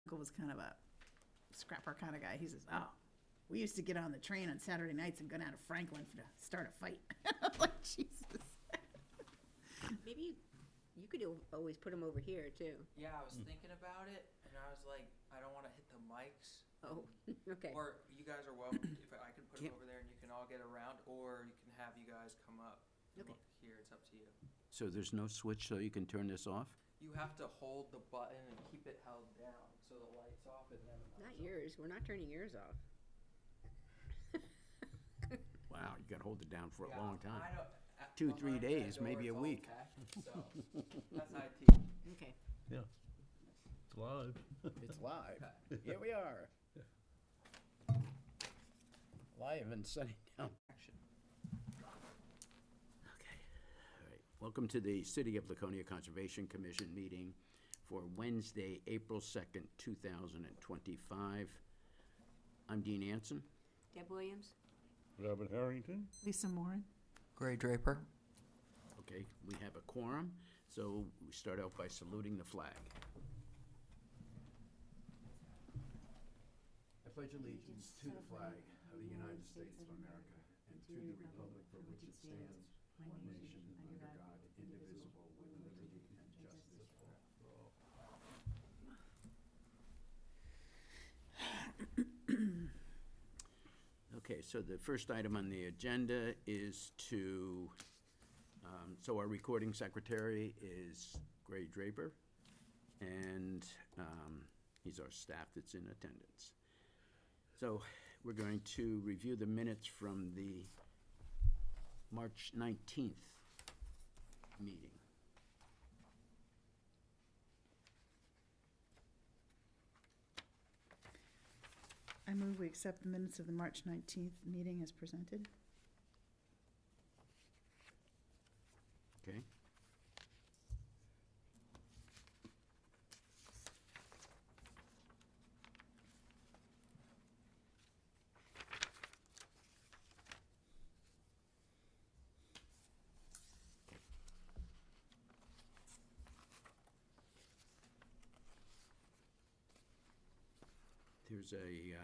uncle was kind of a scrapper kind of guy. He says, "Oh, we used to get on the train on Saturday nights and go down to Franklin to start a fight." I'm like, Jesus. Maybe you could always put them over here too. Yeah, I was thinking about it, and I was like, I don't want to hit the mics. Oh, okay. Or you guys are welcome, if I can put Yep. them over there and you can all get around, or you can have you guys come up and Okay. look here, it's up to you. So there's no switch so you can turn this off? You have to hold the button and keep it held down, so the light's off and then the Not mic's yours. We're not turning yours off. Wow, you gotta hold it down for on. a Yeah, long time. I don't, 2, behind 3 that days, door, maybe a it's all week. packed, So, that's IT. Okay. Yeah, it's live. It's live. Here we are. Live and sunny down. Action. Okay. All right. Welcome to the City of Laconia Conservation Commission meeting for Wednesday, April 2nd, 2025. I'm Dean Anson. Deb Williams? Robert Harrington? Lisa Moran. Gray Draper. Okay, we have a quorum, so we start out by saluting the flag. I pledge allegiance to the flag of the United States of America and to the republic for which it stands, one nation, under God, indivisible, with liberty and justice for all. Okay, so the first item on the agenda is to, so our recording secretary is Gray Draper, and he's our staff that's in attendance. So we're going to review the minutes from the March 19th meeting. I move we accept the minutes of the March 19th meeting as presented. Okay? There's a,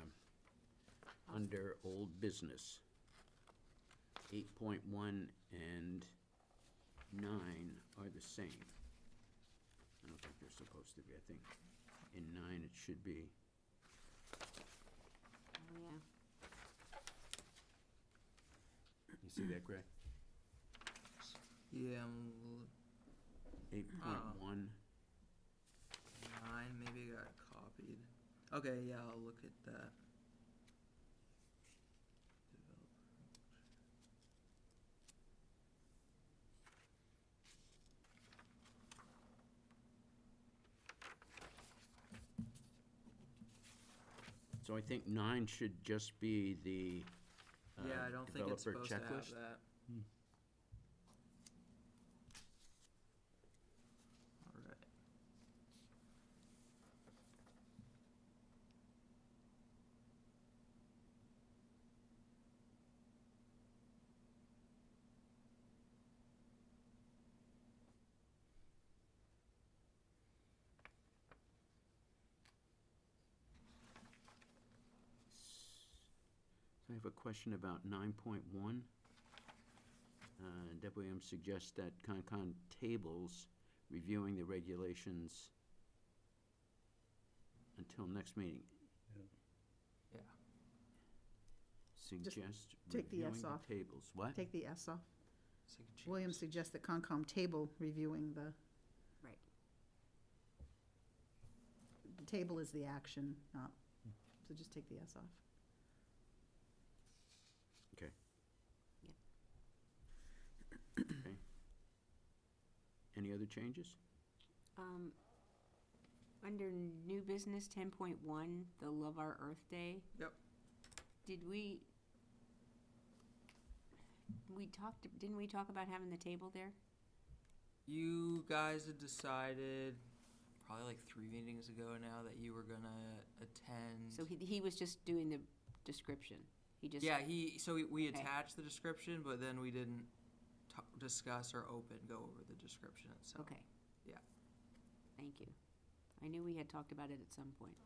under old business, 8.1 and 9 are the same. I don't think they're supposed to be. I think in 9 it should be, Oh, yeah. you see that, Greg? Yeah, 8.1, 9, maybe it got copied. Okay, yeah, I'll look at that. so I think 9 should just be the Yeah, I don't think it's developer supposed to have checklist. that. Alright. So I have a question about 9.1. Deb Williams suggests that Concon tables reviewing the regulations until next meeting. Yeah. Suggest take the reviewing S the off. tables. What? Take the S off. Suggestions. Williams suggests that Concom table reviewing the. Right. The table is the action, not, so just take the S off. Okay. Yep. Okay. Any other changes? Under new business 10.1, the Love Our Earth Day. Yep. Didn't we talk about having the table there? You guys had decided probably like 3 meetings ago now that you were gonna attend. So he was just doing the description. He just. Yeah, we Okay. attached the description, but then we didn't discuss or go over the description itself. Okay. Yeah. Thank you. I knew we had talked about it at some point.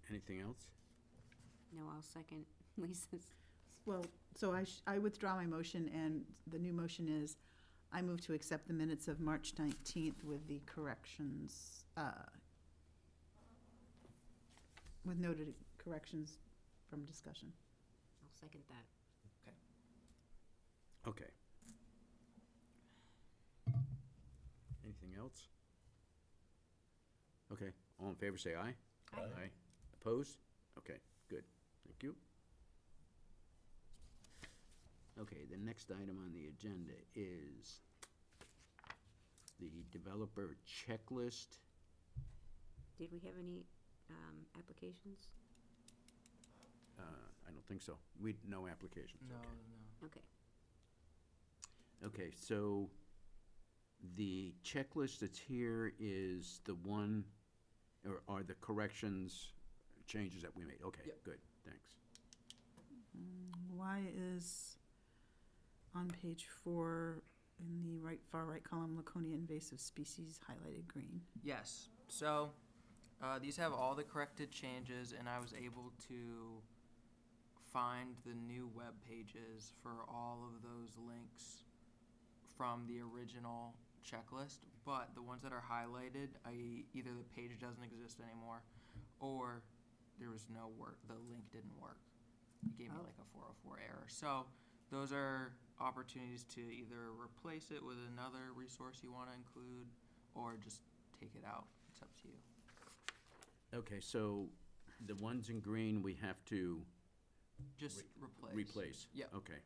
right, anything else? No, I'll second Lisa's. Well, so I withdraw my motion, and the new motion is, I move to accept the minutes of March 19th with the corrections, with noted corrections from discussion. I'll second that. Okay. Anything else? Okay, all in favor, say aye. Aye. Opposed? Okay, good, thank you. Okay, the next item on the agenda is the developer checklist. Did we have any applications? I don't think so. No applications, No, okay. no. Okay. Okay, so the checklist that's here is the one, or are the corrections, changes that we made? Okay, Yep. good, thanks. Why is on page 4 in the far right column, Laconia invasive species highlighted green? Yes, so, these have all the corrected changes, and I was able to find the new web pages for all of those links from the original checklist, but the ones that are highlighted, either the page doesn't exist anymore, or there was no work, the link didn't work. It gave me Oh. like a 404 error. So those are opportunities to either replace it with another resource you want to include, or just take it out. It's up to you. Okay, so the ones in green, we have to Just replace. replace? Yep. Okay,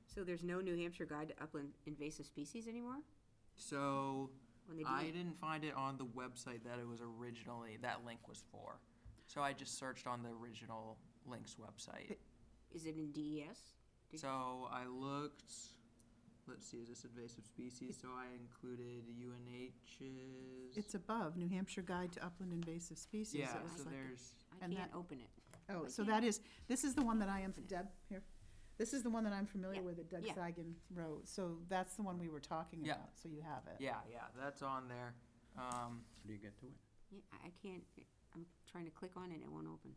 So there's no New Hampshire Guide to Upland Invasive Species anymore? So When they do I it? didn't find it on the website that it was originally, that link was for. So I just searched on the original link's website. Is it in DES? So I looked, let's see, is this invasive species? So I included UNH's. It's above, New Hampshire Guide to Upland Invasive Species. Yeah, It looks so like. there's, I And can't that- open it. Oh, I so can't. that is, this is the one that I am, Deb, here. This is the one that I'm familiar Yeah, with that Doug yeah. Sagan wrote. So that's the one we were talking Yeah. about, so you have it. yeah, that's on there. how do you get to it? Yeah, I can't, I'm trying to click on it, it won't open.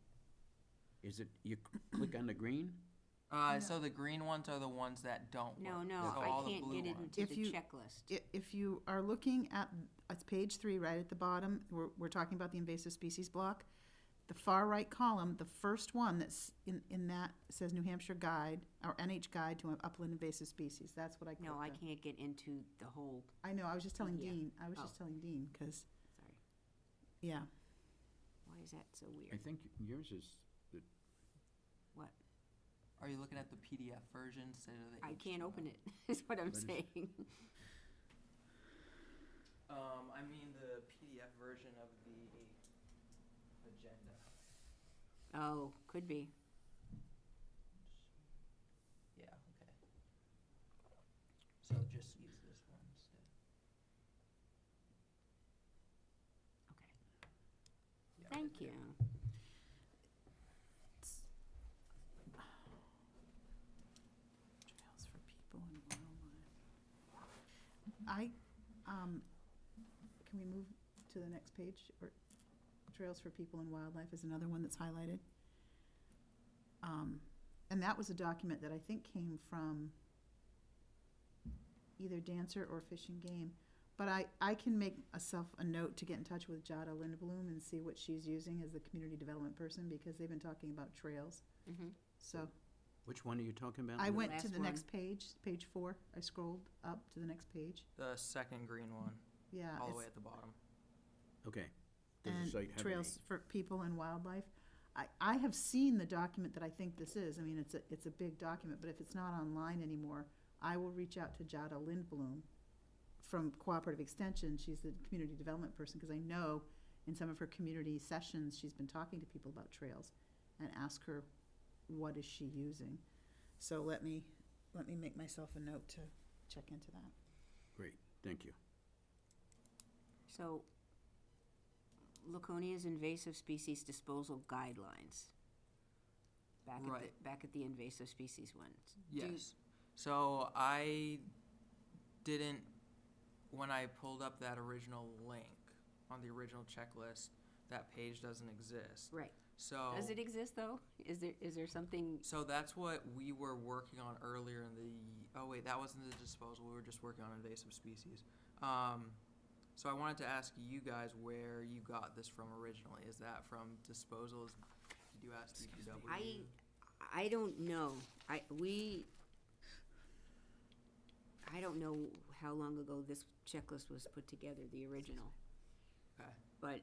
Is it, you click on the green? So the green ones are the ones that don't No, work. no, So all I the can't blue get it ones. into If the you- checklist. If you are looking at, it's page 3, right at the bottom, we're talking about the invasive species block. The far right column, the first one that's in that says New Hampshire Guide, or NH Guide to Upland Invasive Species. That's what I clicked No, I on. can't get into the whole, I know, I was just telling Yeah. Dean, I was Oh. just telling Dean, because, sorry, yeah. why is that so I weird? think yours is, What? Are you looking at the PDF version instead of the I HD can't one? open it, is what I'm What is- saying. I mean the PDF version of the agenda. Oh, could be. Yeah, okay. So just use this one instead. Okay, Yeah, thank you. Trails for people and wildlife. Can we move to the next page? Or Trails for People and Wildlife is another one that's highlighted. And that was a document that I think came from either Dancer or Fish and Game. But I can make a note to get in touch with Jada Lindblom and see what she's using as the community development person, because they've been talking about trails. Mhm. So which one are you talking about? I went to last the one. next page, page 4. I scrolled up to the next page. The second green one, Yeah. all the it's- way at the bottom. Okay. Does the and site have any? Trails for People and Wildlife. I have seen the document that I think this is. I mean, it's a big document, but if it's not online anymore, I will reach out to Jada Lindblom from Cooperative Extension. She's the community development person, because I know in some of her community sessions, she's been talking to people about trails, and ask her, what is she using? So let me make myself a note to check into that. Great, thank you. So, Laconia's invasive species disposal guidelines. Right. Back at the invasive species ones. Yes. So I didn't, when I pulled up that original link on the original checklist, that page doesn't exist. Right, So Does it exist, though? Is there something, So that's what we were working on earlier in the. Oh wait, that wasn't the disposal. We were just working on invasive species. So I wanted to ask you guys where you got this from originally. Is that from disposals? Did you ask DPW? I don't know. I don't know how long ago this checklist was put together, the original. Okay. But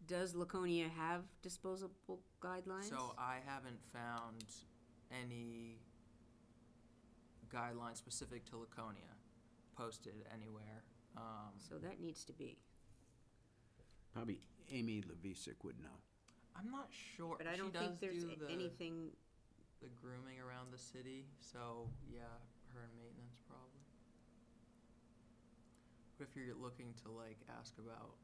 does Laconia have disposable guidelines? So I haven't found any guidelines specific to Laconia posted anywhere. So that needs to be. Probably Amy Levisick would know. I'm not sure. But I She don't does think there's do the, anything, the grooming around the city, so yeah, her and maintenance probably. But if you're looking to like ask about,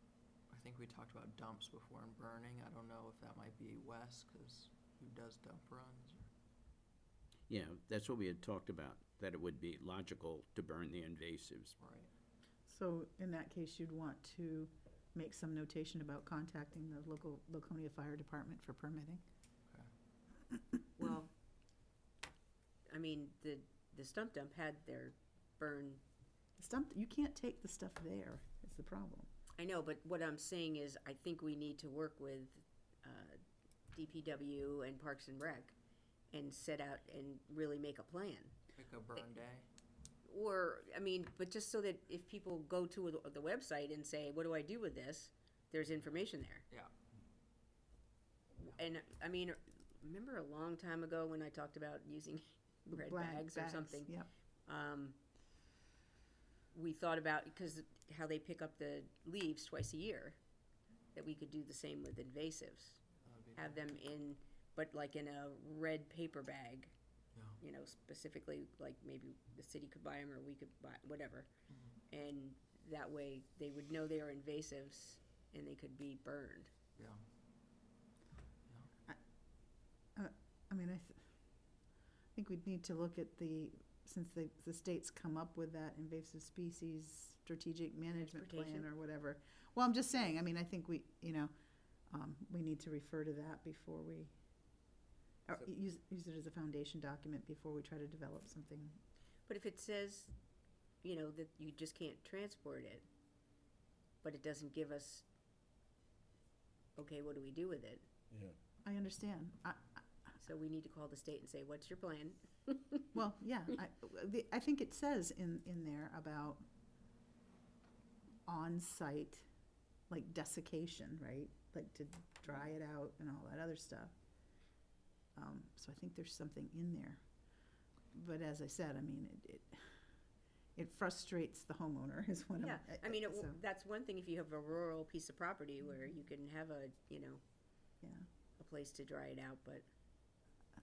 I think we talked about dumps before and burning. I don't know if that might be Wes, because who does dump runs? Or... Yeah, that's what we had talked about, that it would be logical to burn the invasives. Right. So in that case, you'd want to make some notation about contacting the local Laconia Fire Department for permitting. well, I mean, the stump dump had their burn. You can't take the stuff there, is the problem. I know, but what I'm saying is, I think we need to work with DPW and Parks and Rec and set out and really make a plan. Pick a burn day. Or, I mean, but just so that if people go to the website and say, what do I do with this? There's information there. Yeah. And, I mean, remember a long time ago when I talked about using red Black bags or something? Yep. We thought about, because how they pick up the leaves twice a year, that we could do the same with invasives. That'd be Have them in, but like in a red paper bag, Yeah. you know, specifically, like maybe the city could buy them or we could buy, whatever. And that way, they would know they are invasives and they could be burned. Yeah. I mean, I think we'd need to look at since the state's come up with that invasive species strategic management plan Transportation. or whatever. Well, I'm just saying, I mean, I think we need to refer to that before we, or So- use it as a foundation document before we try to develop something. But if it says, you know, that you just can't transport it, but it doesn't give us, okay, what do we do with it? Yeah. I understand. So we need to call the state and say, what's your plan? Well, yeah, I think it says in there about on-site, like desiccation, right? Like to dry it out and all that other stuff. So I think there's something in there. But as I said, I mean, it frustrates the homeowner is what I'm. Yeah, I mean, so, that's one thing if you have a rural piece of property where you can have yeah. a place to dry it out, but,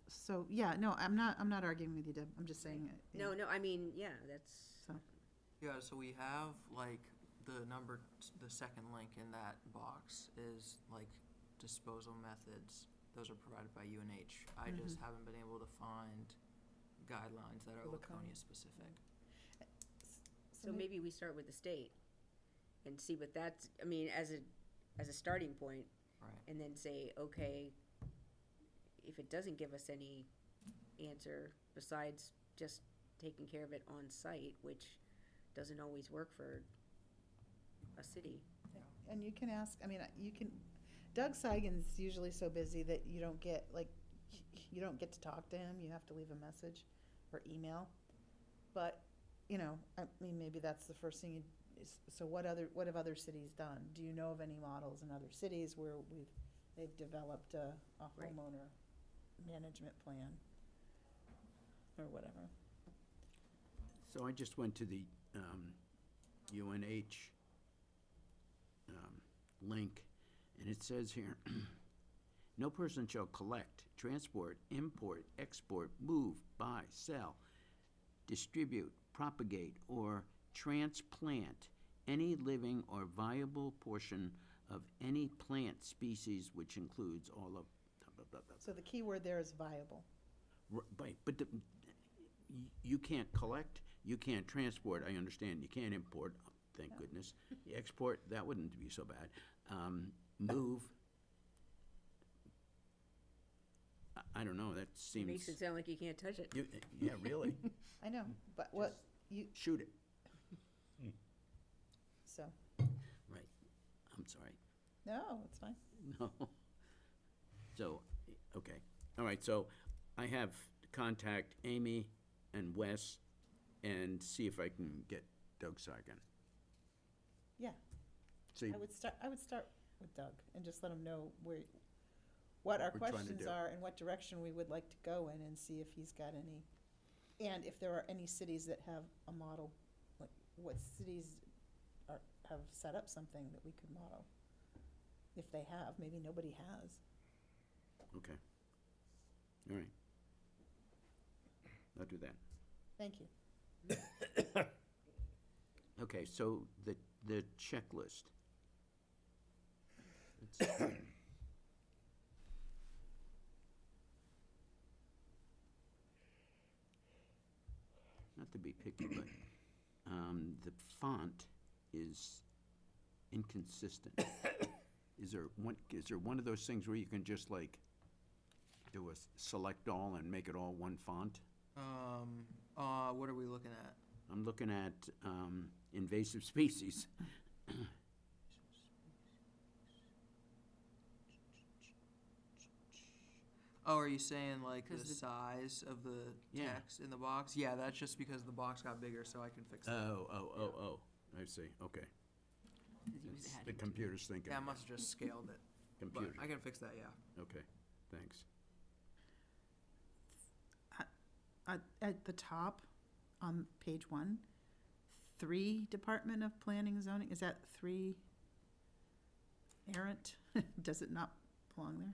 So, yeah, no, I'm not arguing with you, Deb. I'm just saying. no, I mean, yeah, that's, So, Yeah, so we have like the second link in that box is like disposal methods. Those are provided by UNH. I just haven't been able to find guidelines that are Laconia. Laconia specific. so maybe we start with the state and see what that's, I mean, as a starting point, Right. and then say, okay, if it doesn't give us any answer besides just taking care of it on site, which doesn't always work for a city. and you can ask, I mean, Doug Seigen's usually so busy that you don't get to talk to him. You have to leave a message or email. But, I mean, maybe that's the first thing so what have other cities done? Do you know of any models in other cities where they've developed a Right. homeowner management plan or whatever? So I just went to the UNH link, and it says here, no person shall collect, transport, import, export, move, buy, sell, distribute, propagate, or transplant any living or viable portion of any plant species which includes all of, blah, blah, blah, blah. So the key word there is viable. Right, but you can't collect, you can't transport, I understand, you can't import, thank Yeah. goodness. Export, that wouldn't be so bad. Move, I don't know, that It seems, makes it sound like you can't touch it. yeah, really, I know, but what, you, shoot it, so, right, I'm sorry. no, it's fine. No. So, okay, all right, so I have to contact Amy and Wes and see if I can get Doug Sargent. Yeah. See, I would start with Doug and just let him know what our We're trying to questions do. are and what direction we would like to go in, and see if he's got any, and if there are any cities that have a model, like what cities have set up something that we could model. If they have, maybe nobody has. okay. All right. I'll do that. Thank you. Okay, so the checklist. Let's see. Not to be picky, but the font is inconsistent. Is there one of those things where you can just like do a select all and make it all one font? What are we looking at? I'm looking at invasive species. Oh, are you saying like the 'Cause the- size of the Yeah. text in the box? Yeah, that's just because the box got bigger, so I can fix that. Oh, I see, okay. It's the computer's thinking. Yeah, I must have just scaled it, but Computer, I can fix that. Yeah. okay, thanks. At the top, on page 1, 3 Department of Planning and Zoning, is that 3 errant? Does it not belong there?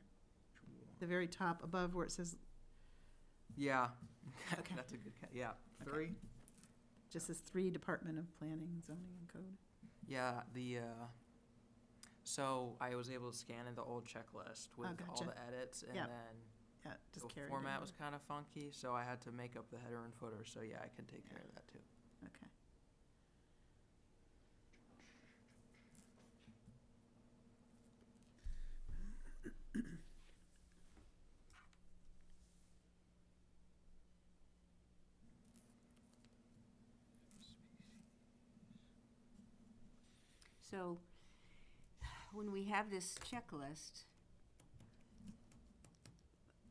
The very top above where it says, Yeah. Okay. That's a good. Yeah. 3. just says 3 Department of Planning, Zoning and Code. Yeah. So I was able to scan in the old checklist with all gotcha. the edits, and Yep. then Yeah, just the carry it format over. was kind of funky, so I had to make up the header and footer. So yeah, I can take care of that too. Okay. So, when we have this checklist,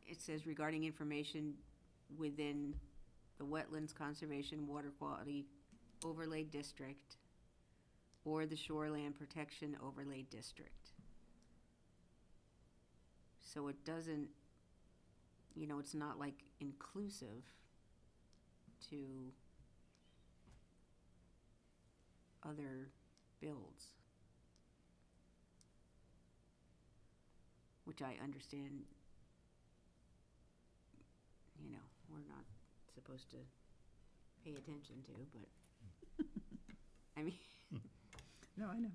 it says regarding information within the Wetlands Conservation Water Quality Overlay District or the Shoreland Protection Overlay District. So it doesn't, it's not like inclusive to other builds. Which I understand, we're not supposed to pay attention to, but, I mean, No, I know.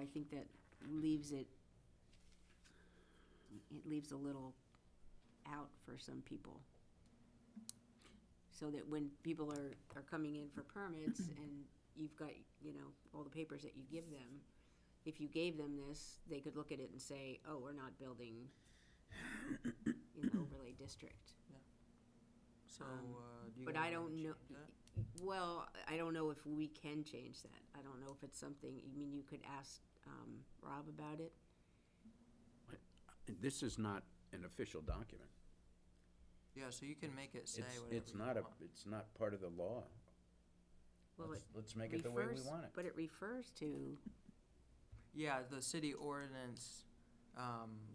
I think that leaves it leaves a little out for some people. So that when people are coming in for permits and you've got, all the papers that you give them, if you gave them this, they could look at it and say, oh, we're not building in the overlay district. So do you But guys I wanna don't know, change that? well, I don't know if we can change that. I don't know if it's something, you could ask Rob about it. This is not an official document. Yeah, so you can make it say It's, whatever it's you not want. it's not part of the law. Well, Let's make it the way we refers- want it. But it refers to, Yeah, the city ordinance,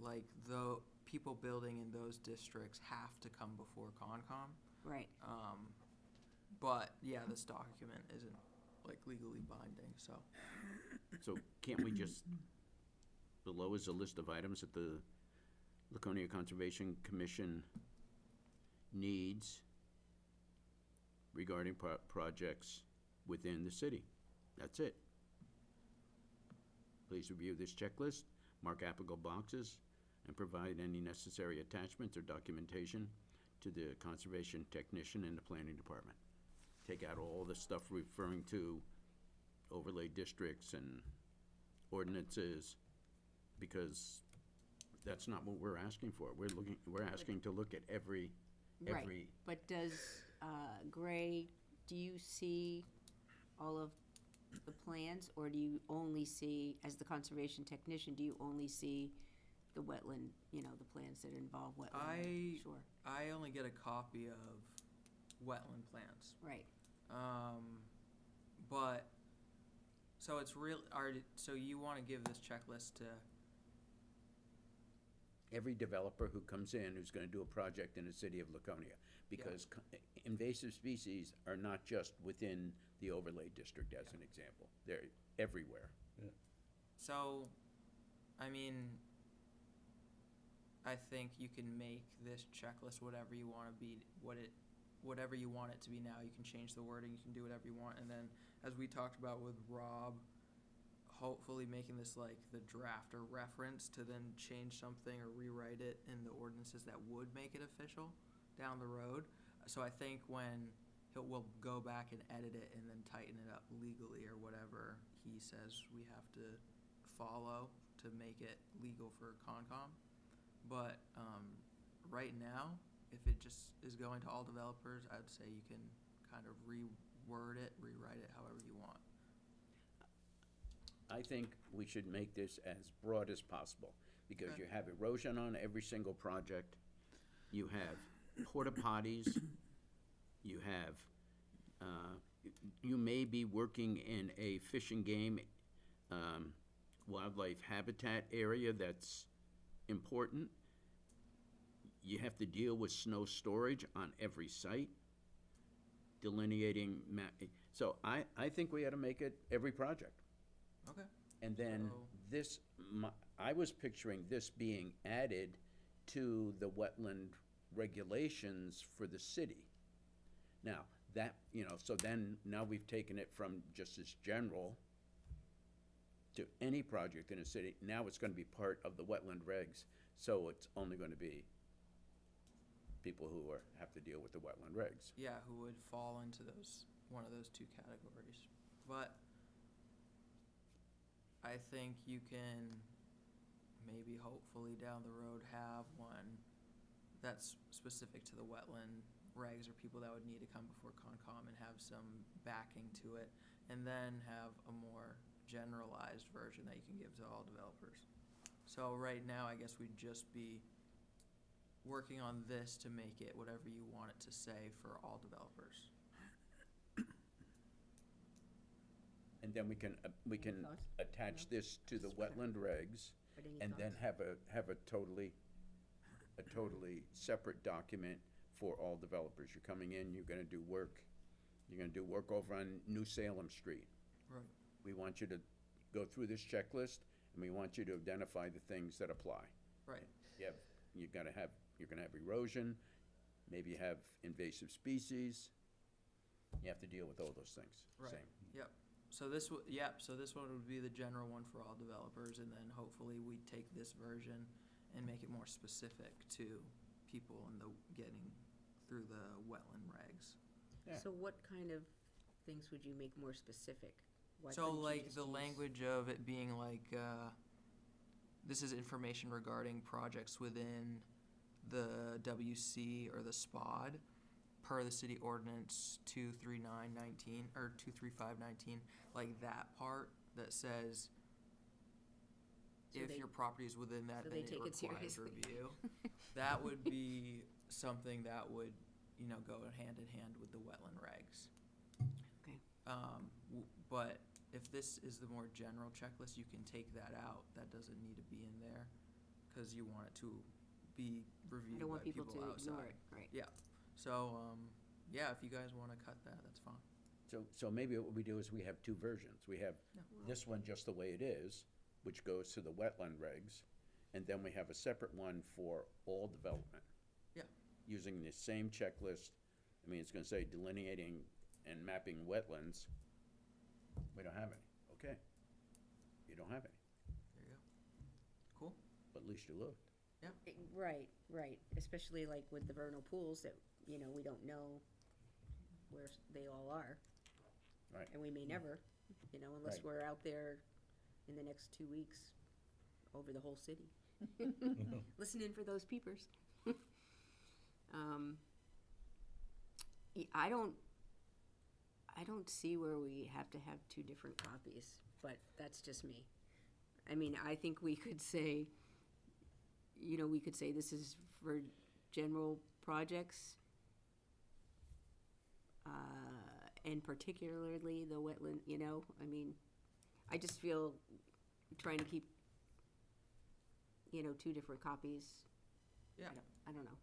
like the people building in those districts have to come before Concom. right, But yeah, this document isn't like legally binding, so. So can't we just, below is a list of items that the Laconia Conservation Commission needs regarding projects within the city. That's it. Please review this checklist, mark applicable boxes, and provide any necessary attachments or documentation to the conservation technician in the planning department. Take out all the stuff referring to overlay districts and ordinances, because that's not what we're asking for. We're asking to look at every, Right, but does, Gray, do you see all of the plans, or do you only see, as the conservation technician, do you only see the wetland, the plans that involve wetland? Sure, I only get a copy of wetland plans. right. But, so it's real, so you wanna give this checklist to, every developer who comes in who's gonna do a project in the city of Laconia. Because invasive species are not just within the overlay district, as an example. They're everywhere. so, I mean, I think you can make this checklist whatever you wanna be, whatever you want it to be now. You can change the wording, you can do whatever you want, and then, as we talked about with Rob, hopefully making this like the draft or reference to then change something or rewrite it in the ordinances that would make it official down the road. So I think when we'll go back and edit it and then tighten it up legally or whatever he says we have to follow to make it legal for Concom. But right now, if it just is going to all developers, I'd say you can kind of reword it, rewrite it however you want. I think we should make this as broad as possible, because you have erosion on every single project. You have porta potties. You have, you may be working in a fish and game, wildlife habitat area that's important. You have to deal with snow storage on every site, delineating so I think we ought to make it every project. Okay. And then So- I was picturing this being added to the wetland regulations for the city. Now, that, so then, now we've taken it from just as general to any project in a city. Now it's gonna be part of the wetland regs, so it's only gonna be people who have to deal with the wetland regs. Yeah, who would fall into one of those two categories. But I think you can maybe hopefully down the road have one that's specific to the wetland regs, or people that would need to come before Concom and have some backing to it, and then have a more generalized version that you can give to all developers. So right now, I guess we'd just be working on this to make it whatever you want it to say for all developers. And then we can Thoughts? attach this to the wetland regs, But any and then thoughts? have a totally separate document for all developers. You're coming in, you're gonna do work over on New Salem Street. Right. We want you to go through this checklist, and we want you to identify the things that apply. Right. You're gonna have erosion, maybe you have invasive species. You have to deal with all those things. Right. Same. Yep. So this one would be the general one for all developers, and then hopefully we take this version and make it more specific to people in the getting through the wetland regs. Yeah. So what kind of things would you make more specific? Why So couldn't you like just the use- language of it being like, this is information regarding projects within the WC or the SPOD per the city ordinance 23919 or 23519, like that part that says So if they- your property is within that, so then they it take it requires seriously. review. That would be something that would, go hand in hand with the wetland regs. Okay. But if this is the more general checklist, you can take that out. That doesn't need to be in there, because you want it to be I reviewed don't by want people people to outside. ignore it, right? Yeah, so, yeah, if you guys wanna cut that, that's fine. So maybe what we do is we have two versions. We have Yeah. this one just the way it is, which goes to the wetland regs, and then we have a separate one for all development. Yeah. Using the same checklist. I mean, it's gonna say delineating and mapping wetlands. We don't have any. Okay. You don't have any, There you go. Cool. but at least you looked. Right, especially like with the vernal pools that, we don't know where they all are. Right. And we may never you know, unless Right. we're out there in the next 2 weeks over the whole city. Listen in for those peepers. Um, I don't see where we have to have two different copies, but that's just me. I mean, I think we could say, you know, we could say this is for general projects, and particularly the wetland, you know, I mean, I just feel trying to keep, you know, two different copies. Yeah. I don't know.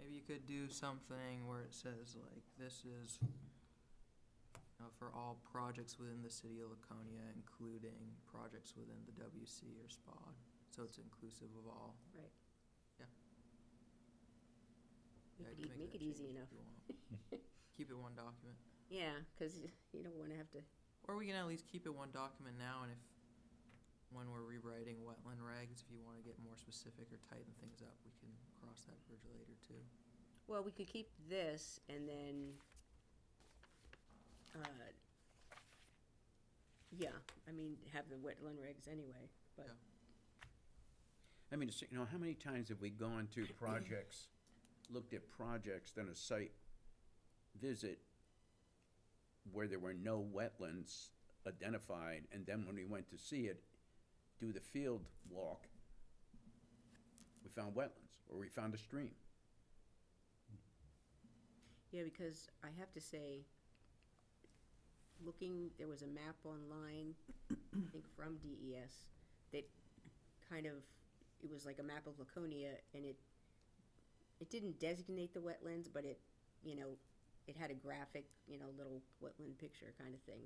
Maybe you could do something where it says like, this is, you know, for all projects within the city of Laconia, including projects within the WC or SPOD, so it's inclusive of all. Right. Yeah. Make Yeah, it, you can make that it easy change if enough. you want. Keep it one document. Yeah, because you don't want to have to. Or we can at least keep it one document now, and if, when we're rewriting wetland regs, if you want to get more specific or tighten things up, we can cross that bridge later too. Well, we could keep this and then, yeah, I mean, have the wetland regs anyway, but. Yeah. I mean, you know, how many times have we gone to projects, looked at projects, done a site visit where there were no wetlands identified, and then when we went to see it, do the field walk, we found wetlands, or we found a stream. Yeah, because I have to say, there was a map online, I think from DES, that kind of, it was like a map of Laconia, and it didn't designate the wetlands, but it, you know, it had a graphic, you know, little wetland picture kind of thing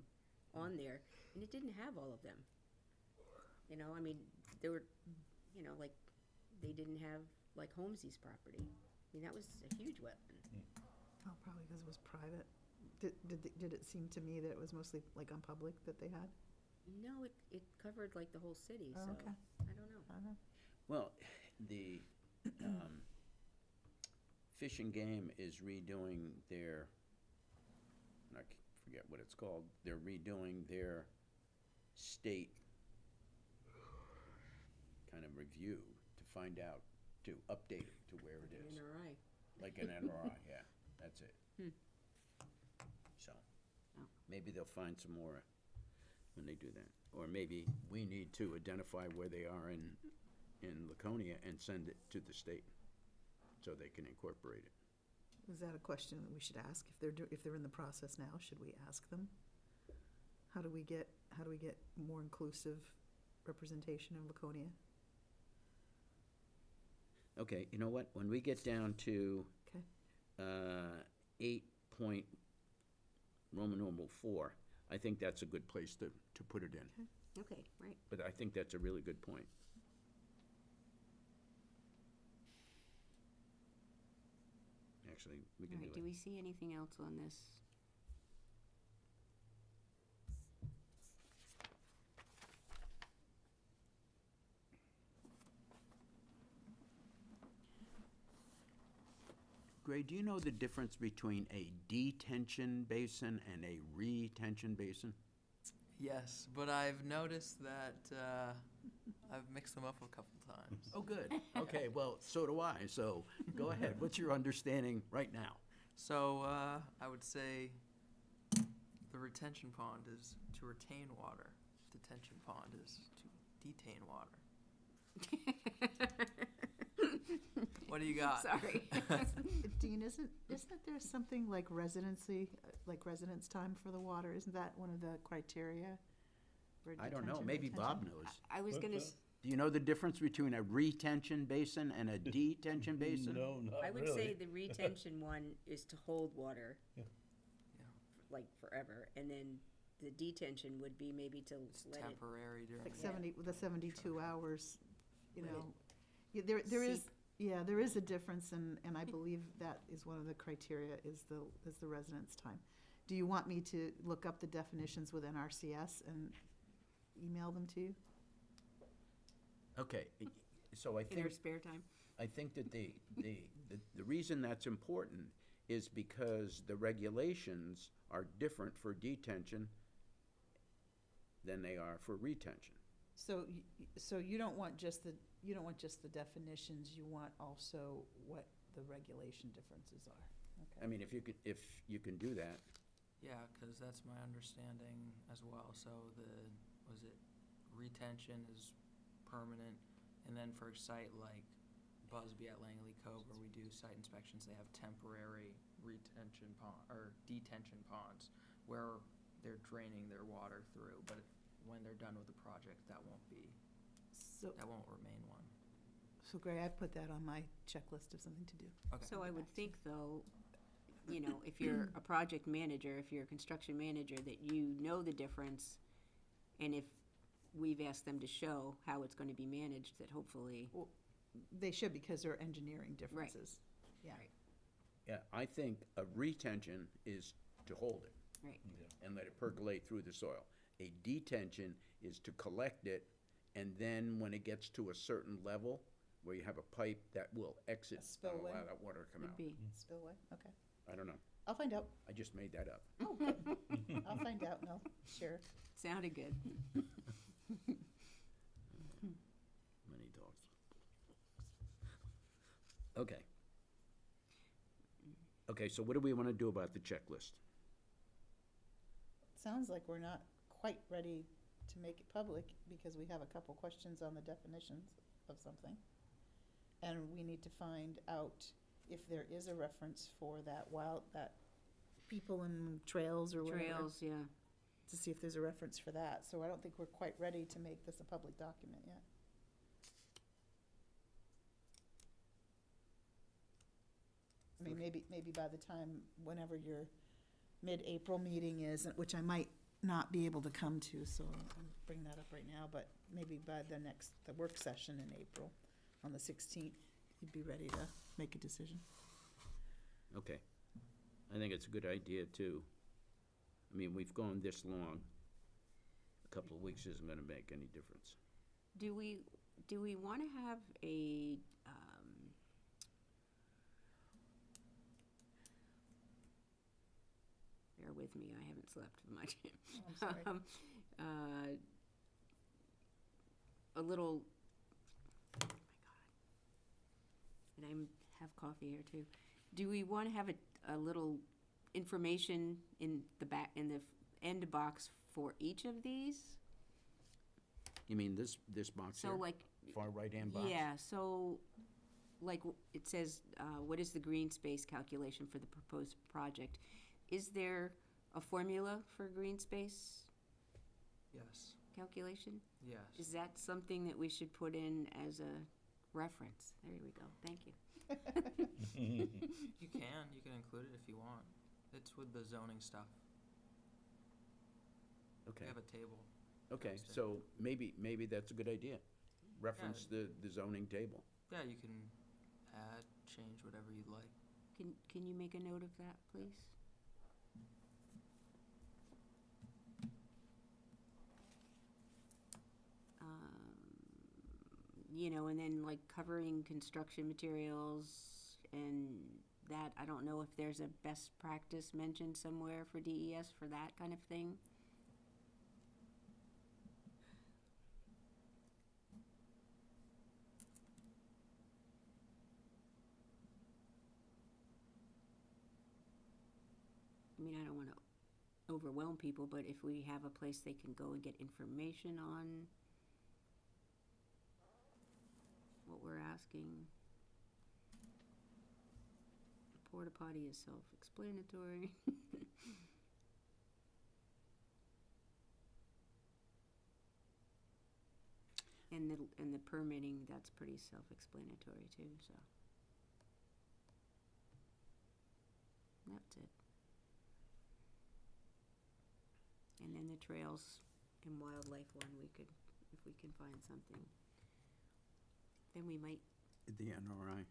on there, and it didn't have all of them. You know, I mean, there were, you know, like, they didn't have, like, Holmesy's property. I mean, that was a huge wetland. Oh, probably because it was private. Did it seem to me that it was mostly like on public that they had? No, it covered, like, the whole city, Oh, so, okay. I don't know. I don't know. Well, the Fish and Game is redoing their, I forget what it's called, they're redoing their state kind of review to find out, to update it to where it is. NRI. Like an NRI, yeah, that's it. Hmm. So, Oh. maybe they'll find some more when they do that. Or maybe we need to identify where they are in Laconia and send it to the state so they can incorporate it. Is that a question that we should ask? If they're in the process now, should we ask them? How do we get more inclusive representation of Laconia? Okay, you know what, when we get down to Okay. 8 point Roman numeral 4, I think that's a good place to put it in. Okay, right. But I think that's a really good point. Actually, we All can do right, do it. we see anything else on this? Gray, do you know the difference between a detention basin and a retention basin? Yes, but I've noticed that I've mixed them up a couple times. Oh, good. Okay, well, so do I. So go ahead. What's your understanding right now? So I would say the retention pond is to retain water. Detention pond is to detain water. What do you got? Sorry. Dean, isn't there something like residency, like residence time for the water? Isn't that one of the criteria for I don't know. detention, Maybe Bob retention? knows. I was gonna, Do you know the difference between a retention basin and a detention basin? No, not I would say really. the retention one is to hold water. Yeah. Yeah. Like forever, and then the detention would be maybe to It's let it, temporary during Like the 72 hours, you Let it know. Yeah, there is, seep. yeah, there is a difference, and I believe that is one of the criteria, is the residence time. Do you want me to look up the definitions within RCS and email them to you? Okay, so I in her think, spare time. that the reason that's important is because the regulations are different for detention than they are for retention. So, so you don't want just the, you don't want just the definitions, you want also what the regulation differences are. I mean, if you can do that, Yeah, because that's my understanding as well. So was it retention is permanent, and then for a site like Busby at Langley Cove, where we do site inspections, they have temporary retention pond, or detention ponds, where they're draining their water through, but when they're done with the project, that won't remain one. So Gray, I put that on my checklist of something to do. Okay. So I would think, though, you know, if you're a project manager, if you're a construction manager, that you know the difference, and if we've asked them to show how it's gonna be managed, that hopefully, They should, because there are engineering differences. Yeah. Right. yeah, I think a retention is to hold it right, and let it percolate through the soil. A detention is to collect it, and then when it gets to a certain level, where you have a pipe that will exit, A not spillway? allow that water to come would out. be. Spillway, okay. I don't know, I'll find out. I just made that up. Oh, good. I'll find out and I'll share. Sounded good. Many dogs. Okay. Okay, so what do we want to do about the checklist? Sounds like we're not quite ready to make it public because we have a couple questions on the definitions of something. And we need to find out if there is a reference for that that people and trails or whatever. Trails, yeah. To see if there's a reference for that. So I don't think we're quite ready to make this a public document yet. I mean, maybe by the time, whenever your mid-April meeting is, which I might not be able to come to, so I'll bring that up right now, but maybe by the work session in April, on the 16th, you'd be ready to make a decision. Okay. I think it's a good idea, too. I mean, we've gone this long. A couple of weeks isn't gonna make any difference. Do we wanna have a, bear with me, I haven't slept much. Oh, I'm sorry. A little, oh my God. And I have coffee here too. Do we wanna have a little information in the back, in the end box for each of these? You mean this box here? So like, Far right-hand box? yeah, so, like, it says, what is the green space calculation for the proposed project? Is there a formula for green space Yes, calculation? yes. Is that something that we should put in as a reference? There we go, thank you. You can include it if you want. It's with the zoning stuff. Okay, We have a table. okay, Posted. so maybe that's a good idea. Reference the zoning table. Yeah, you can add, change whatever you'd like. Can you make a note of that, please? You know, and then like covering construction materials and that, I don't know if there's a best practice mentioned somewhere for DES for that kind of thing. I mean, I don't wanna overwhelm people, but if we have a place they can go and get information on what we're asking. Porta potty is self-explanatory. And the permitting, that's pretty self-explanatory too, so. That's it. And then the trails and wildlife one, we could, if we can find something. Then we might, The NRI.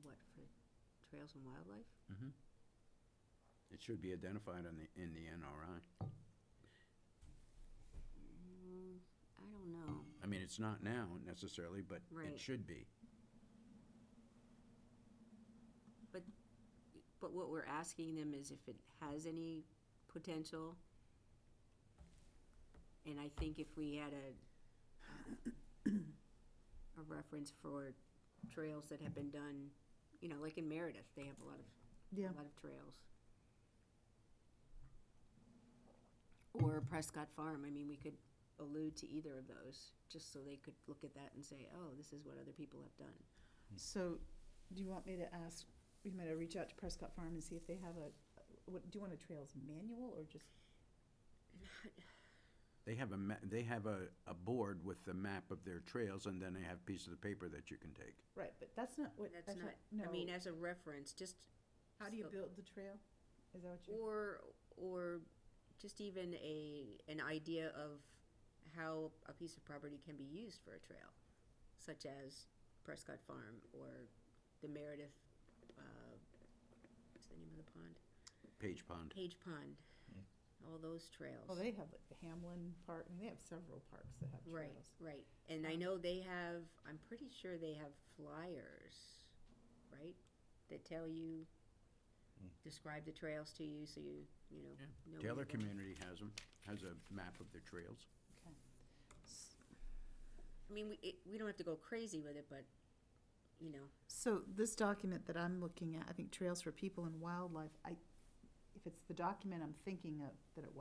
what, for trails and wildlife? Mm-hmm. It should be identified in the NRI. I don't know. I mean, it's not now necessarily, but Right. it should be. But what we're asking them is if it has any potential, And I think if we had a reference for trails that have been done, you know, like in Meredith, they have a lot Yeah, of trails. Or Prescott Farm, I mean, we could allude to either of those, just so they could look at that and say, oh, this is what other people have done. so, do you want me to ask, you want me to reach out to Prescott Farm and see if they have what, do you want a trails manual or just? They have they have a board with the map of their trails, and then they have pieces of paper that you can take. Right, but that's not what, That's not, I mean, as a reference, just. How do you so- build the trail? Is that what you? Or just even an idea of how a piece of property can be used for a trail, such as Prescott Farm or the Meredith, what's the name of the pond? Page Pond. Page Pond, all those trails. Well, they have like the Hamlin Park, and they have several parks that have Right, trails. right. And I know they have, I'm pretty sure they have flyers, right? That tell you, describe the trails to you, so you know. Yeah. know Taylor where to go. Community has them, has a map of their trails. Okay. I mean, we don't have to go crazy with it, but, you know, So this document that I'm looking at, I think Trails for People and Wildlife, if it's the document I'm thinking of that it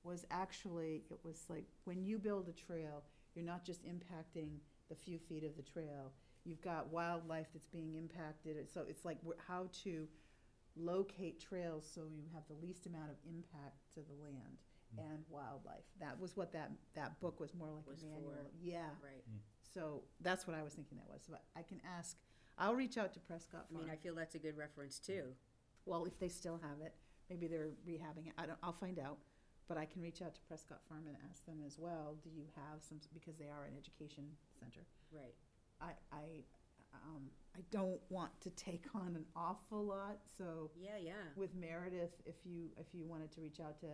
was actually, it was like, when you build a trail, you're not just impacting the few feet of the trail. You've got wildlife that's being impacted, so it's like how to locate trails so you have the least amount of impact to the land and wildlife. That was what that book was more like Was a manual. for. Yeah, right. so that's what I was thinking that was. So I can ask, I'll reach out to Prescott I Farm. mean, I feel that's a good reference too. Well, if they still have it, maybe they're rehabbing it, I'll find out. But I can reach out to Prescott Farm and ask them as well, do you have some, because they are an education center. Right. I don't want to take on an awful lot, so Yeah, yeah. with Meredith, if you wanted to reach out to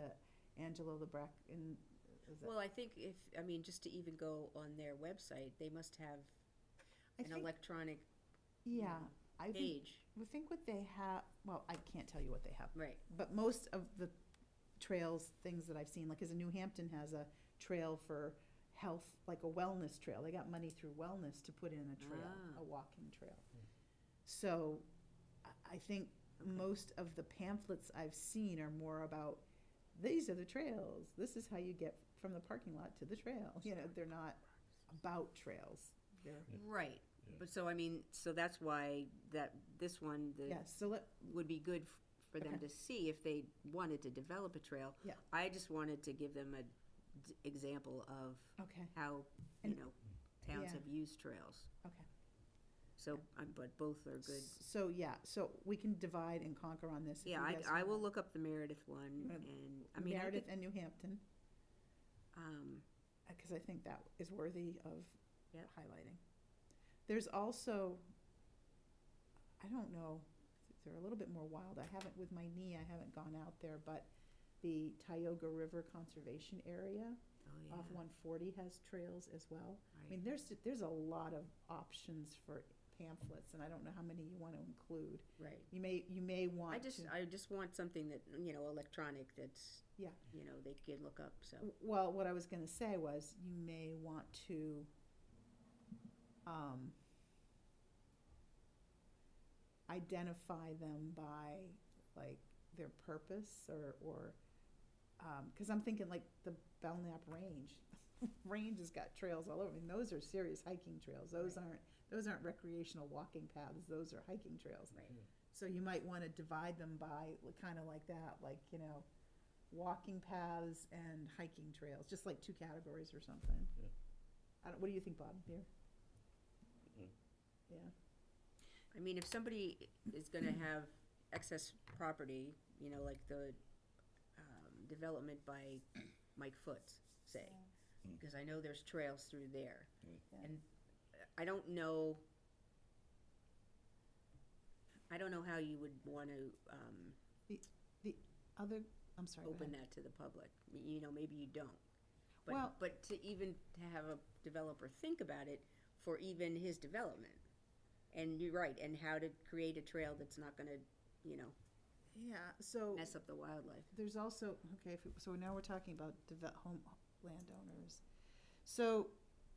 Angela Lebrecq and, is that? Well, I think just to even go on their website, they must have I an think- electronic Yeah, I page. think what they have, well, I can't tell you what they have. Right. But most of the trails, things that I've seen, like, as New Hampton has a trail for health, like a wellness trail. They got money through wellness to put in a trail, Ah. a walking trail. So I think most of the pamphlets I've seen are more about, these are the trails. This is how you get from the parking lot to the trail. You know, they're not about trails. They're, Right. Yeah. But so, I mean, so that's why this one, yes, so would be good for them Okay. to see if they wanted to develop a trail. Yeah. I just wanted to give them an example of okay, how, And- towns yeah. have used trails. okay. So, but both are good. So, yeah, so we can divide and conquer on this. if Yeah, you guys I want. will look up the Meredith one, wanna- and, I mean, I Meredith could, and New Hampton, because I think that is worthy of Yep. highlighting. There's also, I don't know, they're a little bit more wild. With my knee, I haven't gone out there, but the Tioga River Conservation Area oh, yeah, off 140 has trails as well. I right. mean, there's a lot of options for pamphlets, and I don't know how many you want to include. Right. You may want I to. just want something that, electronic that's, Yeah. they can look up, so. Well, what I was gonna say was, you may want to, identify them by, like, their purpose, or, cause I'm thinking like the Belknap Range. Range has got trails all over, I mean, those are serious hiking trails, those aren't recreational walking paths, those are hiking trails. Right. So you might wanna divide them by, kinda like that, like, walking paths and hiking trails, just like two categories or something. Yeah. What do you think, Bob, here? Mm. Yeah, I mean, if somebody is gonna have excess property, like the, development by Mike Foots, say, because I know there's trails through there. Yeah. And I don't know how you would want to, I'm sorry, go open ahead. that to the public. Maybe you don't. Well- But to have a developer think about it for even his development. And you're right, and how to create a trail that's not gonna, Yeah, so mess up the wildlife. there's also, so now we're talking about landowners. So,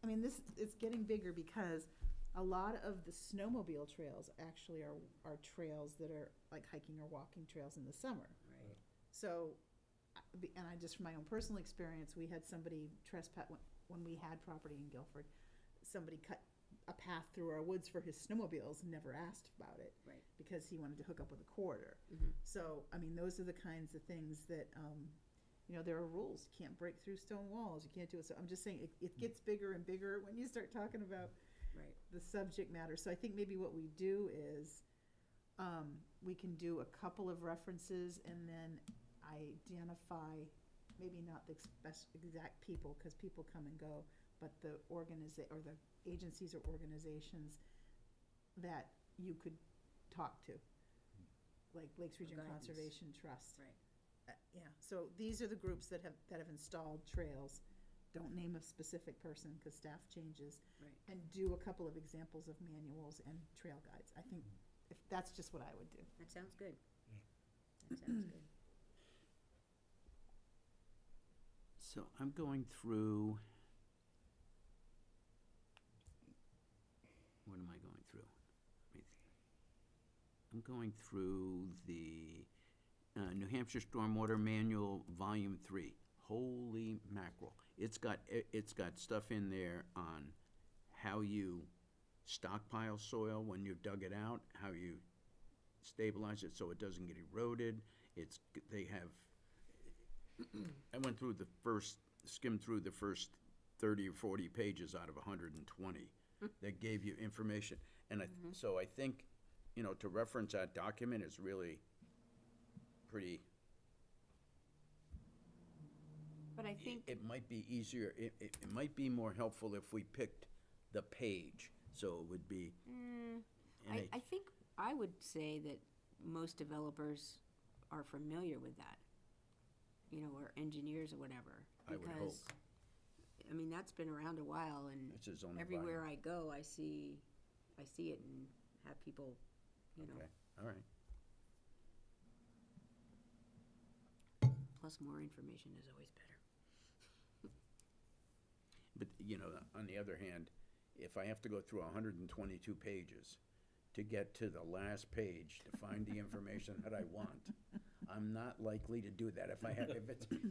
I mean, this, it's getting bigger because a lot of the snowmobile trails actually are trails that are like hiking or walking trails in the summer. Right. So, and I just, from my own personal experience, we had somebody trespass, when we had property in Guilford, somebody cut a path through our woods for his snowmobiles, and never asked about it. Right. Because he wanted to hook up with a quarter. Mhm. So, I mean, those are the kinds of things that, you know, there are rules. You can't break through stone walls, you can't do it. So I'm just saying, it gets bigger and bigger when you start talking about Right. the subject matter. So I think maybe what we do is, we can do a couple of references and then identify, maybe not the exact people, because people come and go, but the or the agencies or organizations that you could talk to, like Lakes Region guidance. Conservation Trust. Right. Yeah, so these are the groups that have installed trails. Don't name a specific person, because staff changes. Right. And do a couple of examples of manuals and trail guides. I think if, that's just what I would do. That sounds good. That sounds good. So I'm going through, what am I going through? Let me I'm going through the New Hampshire Stormwater Manual, Volume 3. Holy mackerel. It's got stuff in there on how you stockpile soil when you've dug it out, how you stabilize it so it doesn't get eroded. They have, I went through skimmed through the first 30 or 40 pages out of 120 that gave you information. And so I think, you know, to reference that document is really pretty. But I think, It might be easier, it might be more helpful if we picked the page, so it would be. I think I would say that most developers are familiar with that, you know, or engineers or whatever. I would hope. Because, I mean, that's been around a while, and It's a zoning everywhere bylaw. I go, I see it and have people, you know, Okay, all right. plus more information is always better. But, you know, on the other hand, if I have to go through 122 pages to get to the last page to find the information that I want, I'm not likely to do that.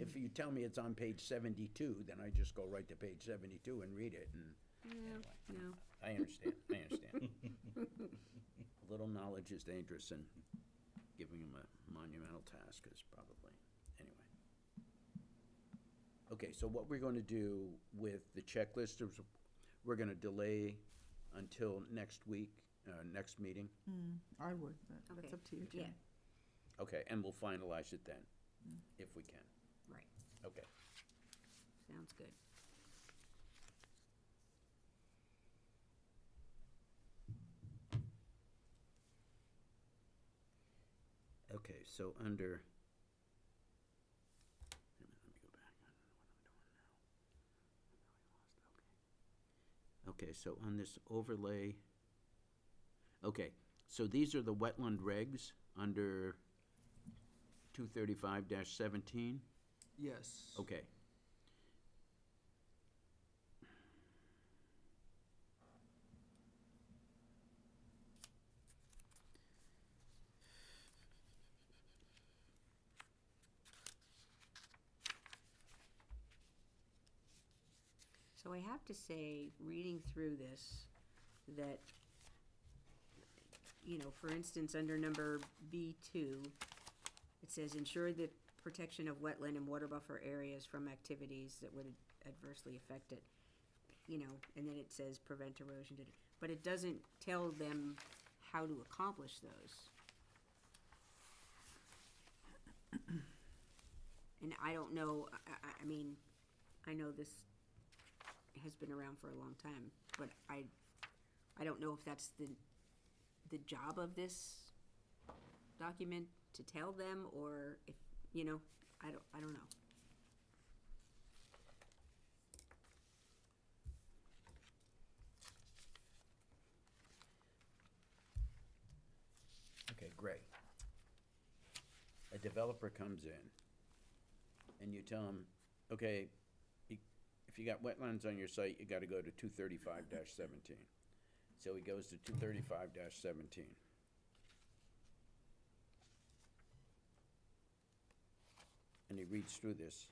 If you tell me it's on page 72, then I just go right to page 72 and read it, and anyway. No, I understand. A little knowledge is dangerous, and giving them a monumental task is probably, anyway. Okay, so what we're going to do with the checklist is we're going to delay until next week, next meeting. I would, but Okay. that's up to you, yeah, Jim. Okay, and we'll finalize it then, if we can. right, Okay. sounds good. Okay, so under, wait a minute, let me go back. I don't know what I'm doing now. Okay, so on this overlay, okay, so these are the wetland regs under 235-17? Yes. Okay. So I have to say, reading through this, that, you know, for instance, under number B2, it says ensure the protection of wetland and water buffer areas from activities that would adversely affect it. You know, and then it says prevent erosion, but it doesn't tell them how to accomplish those. And I don't know, I mean, I know this has been around for a long time, but I don't know if that's the job of this document to tell them, or if, you know, I don't know. Okay, Gray. A developer comes in, and you tell him, okay, if you got wetlands on your site, you gotta go to 235-17. So he goes to 235-17. And he reads through this.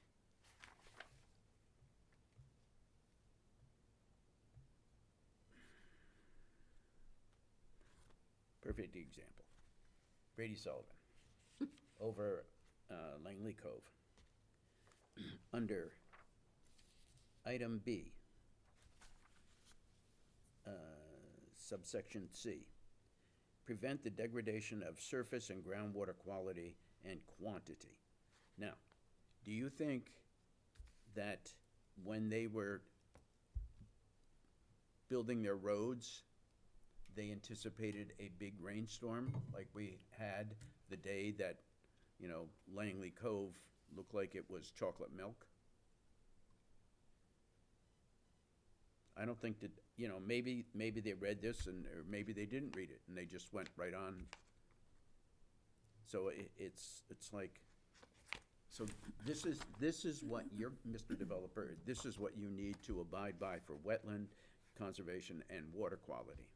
Perfect example. Brady Sullivan, over Langley Cove. Under item B, subsection C, prevent the degradation of surface and groundwater quality and quantity. Now, do you think that when they were building their roads, they anticipated a big rainstorm like we had the day that, you know, Langley Cove looked like it was chocolate milk? I don't think that, you know, maybe they read this and, or maybe they didn't read it and they just went right on. So it's like, so this is what you're, Mr. Developer, this is what you need to abide by for wetland conservation and water quality.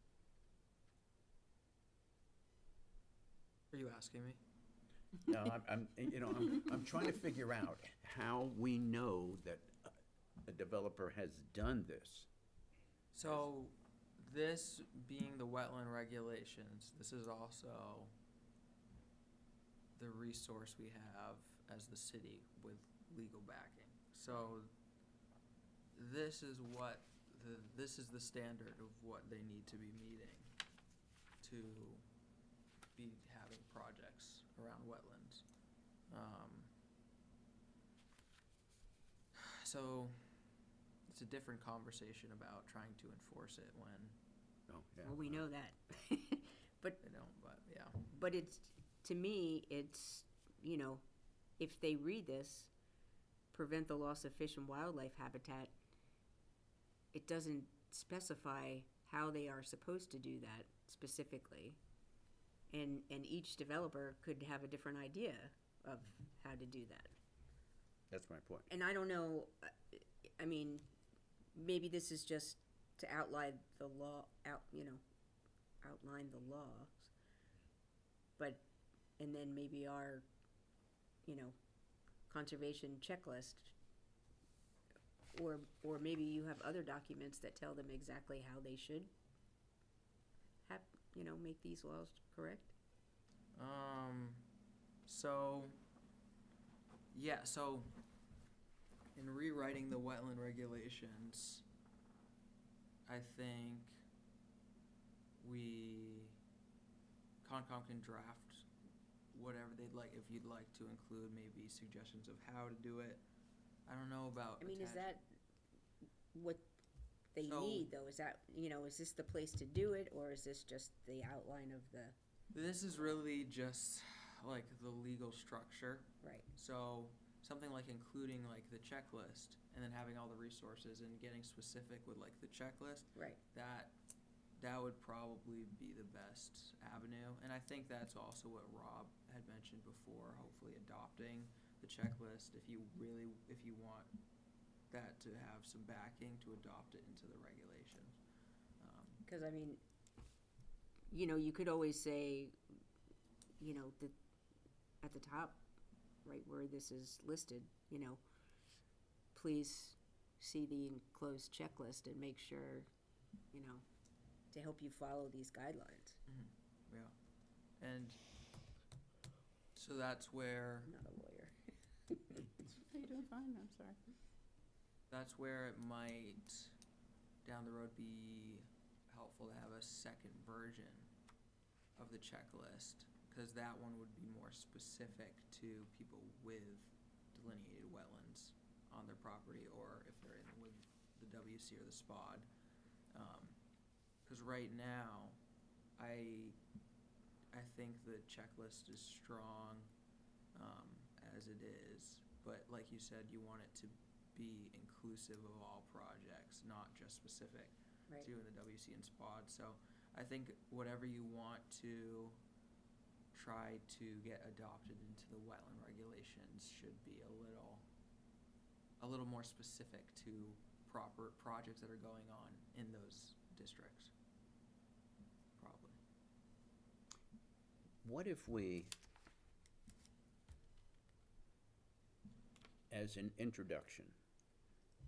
Are you asking me? No, I'm trying to figure out how we know that a developer has done this. So, this being the wetland regulations, this is also the resource we have as the city with legal backing. So, this is this is the standard of what they need to be meeting to be having projects around wetlands. So, it's a different conversation about trying to enforce it when Oh, yeah. Well, we know that. they don't, but yeah. But it's, to me, it's, you know, if they read this, prevent the loss of fish and wildlife habitat, it doesn't specify how they are supposed to do that specifically. And each developer could have a different idea of how to do that. That's my point. And I don't know, I mean, maybe this is just to outline the law, outline the laws. But, and then maybe our, conservation checklist, or maybe you have other documents that tell them exactly how they should have, make these laws correct. So in rewriting the wetland regulations, I think Concom can draft whatever they'd like, if you'd like to include maybe suggestions of how to do it. I don't know about I mean, is attach- that what they So- need, though? Is that, is this the place to do it, or is this just the outline of the, This is really just like the legal structure. right? So something like including like the checklist and then having all the resources and getting specific with like the checklist, Right. that would probably be the best avenue. And I think that's also what Rob had mentioned before, hopefully adopting the checklist if you want that to have some backing to adopt it into the regulations. Because, I mean, you could always say, that at the top, right where this is listed, please see the enclosed checklist and make sure, to help you follow these guidelines. Yeah. And so that's where I'm not a lawyer. You're doing fine, I'm sorry. That's where it might, down the road, be helpful to have a second version of the checklist, because that one would be more specific to people with delineated wetlands on their property, or if they're in with the WC or the SPOD. Because right now, I think the checklist is strong as it is, but like you said, you want it to be inclusive of all projects, not just specific Right. to the WC and SPOD. So I think whatever you want to try to get adopted into the wetland regulations should be a little more specific to proper projects that are going on in those districts. Probably. What if we, as an introduction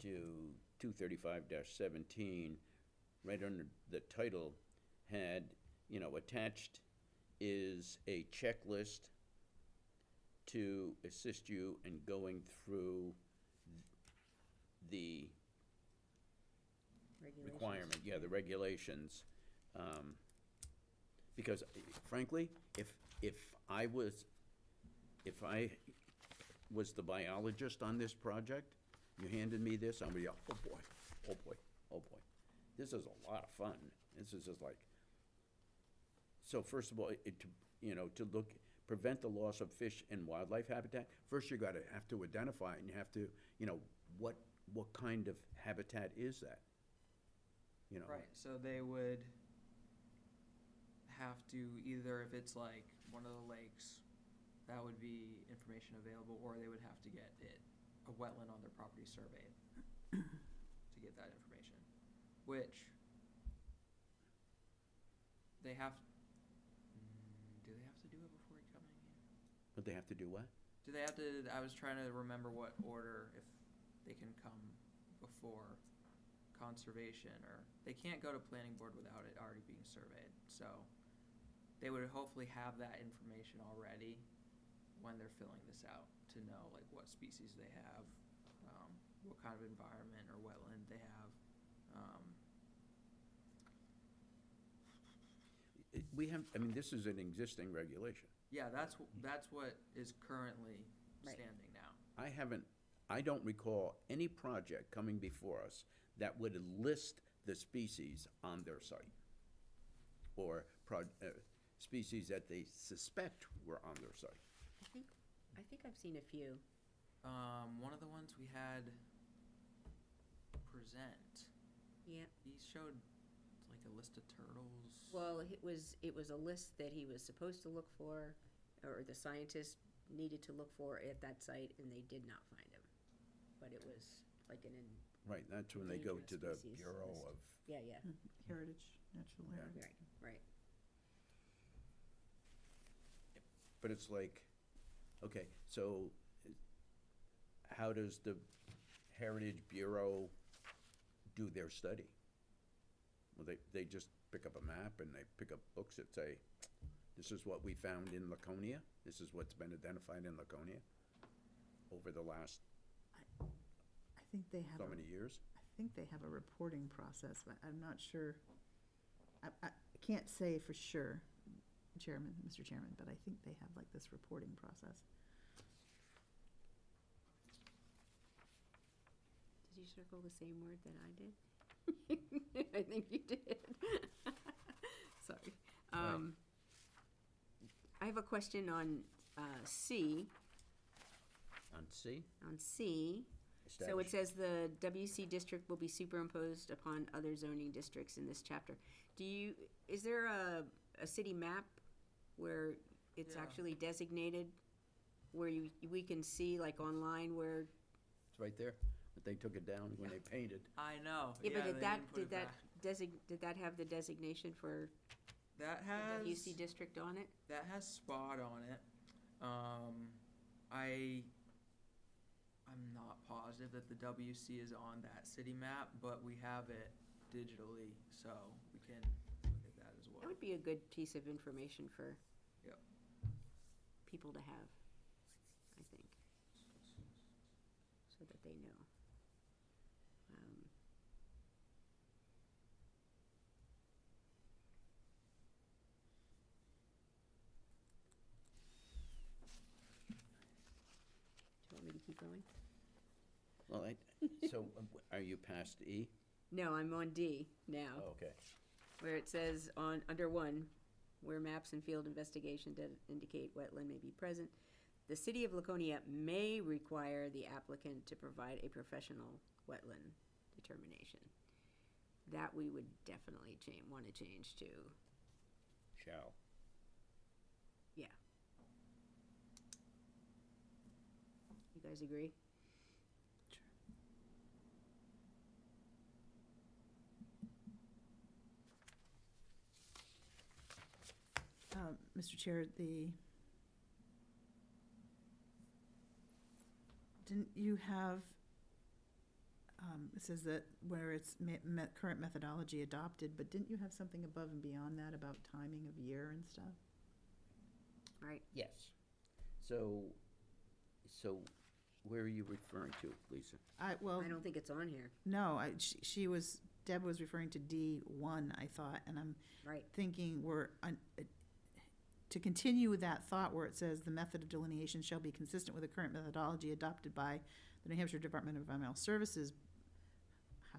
to 235-17, right under the title, had, attached is a checklist to assist you in going through the Regulations. requirement, the regulations. Because frankly, if I was the biologist on this project, you handed me this, I'd be, oh boy, oh boy, oh boy. This is a lot of fun. This is just like, so first of all, to prevent the loss of fish and wildlife habitat, first you have to identify it, and you have to, what kind of habitat is that? Right, so they would have to either, if it's like one of the lakes, that would be information available, or they would have to get a wetland on their property surveyed to get that information, which they have, do they have to do it before coming here? But they have to do what? Do they have to, I was trying to remember what order, if they can come before conservation, or they can't go to planning board without it already being surveyed, so they would hopefully have that information already when they're filling this out, to know like what species they have, what kind of environment or wetland they have. This is an existing regulation. Yeah, that's what is currently Right. standing now. I don't recall any project coming before us that would list the species on their site, or species that they suspect were on their site. I think I've seen a few. One of the ones we had present, Yeah. he showed like a list of turtles. Well, it was a list that he was supposed to look for, or the scientists needed to look for at that site, and they did not find him. But it was like Right, that's when they go to the Endangered species Bureau list. of, yeah, Heritage, natural Yeah. heritage. right. but it's like, okay, so how does the Heritage Bureau do their study? Well, they just pick up a map and they pick up books that say, this is what we found in Laconia, this is what's been identified in Laconia over the last I think they have, so many years. I think they have a reporting process, but I'm not sure. I can't say for sure, Mr. Chairman, but I think they have like this reporting process. Did you circle the same word that I did? I think you did. Sorry. I have a question on C. On C? On C. So it says the WC district will be superimposed upon other zoning districts in this chapter. Is there a city map where it's Yeah. actually designated, where we can see like online where? It's right there, but they took it down when they painted. I know. Yeah, but they did didn't put it that back. did that have the designation for That the has WC district on it? that has spot on it. I'm not positive that the WC is on that city map, but we have it digitally, so we can look at that as well. That would be a good piece of information for Yep. people to have, I think, so that they know. Do you want me to keep going? Well, so are you past E? No, I'm on D now. Oh, okay. Where it says under 1, where maps and field investigation indicate wetland may be present, the city of Laconia may require the applicant to provide a professional wetland determination. That we would definitely want to change to, Shall. yeah. You guys agree? Mr. Chair, didn't you have, it says that where it's current methodology adopted, but didn't you have something above and beyond that about timing of year and stuff? Right, Yes. So where are you referring to, Lisa? Well, I don't think it's on here, no, Deb was referring to D1, I thought, and I'm right, thinking to continue with that thought where it says the method of delineation shall be consistent with the current methodology adopted by the New Hampshire Department of Environmental Services.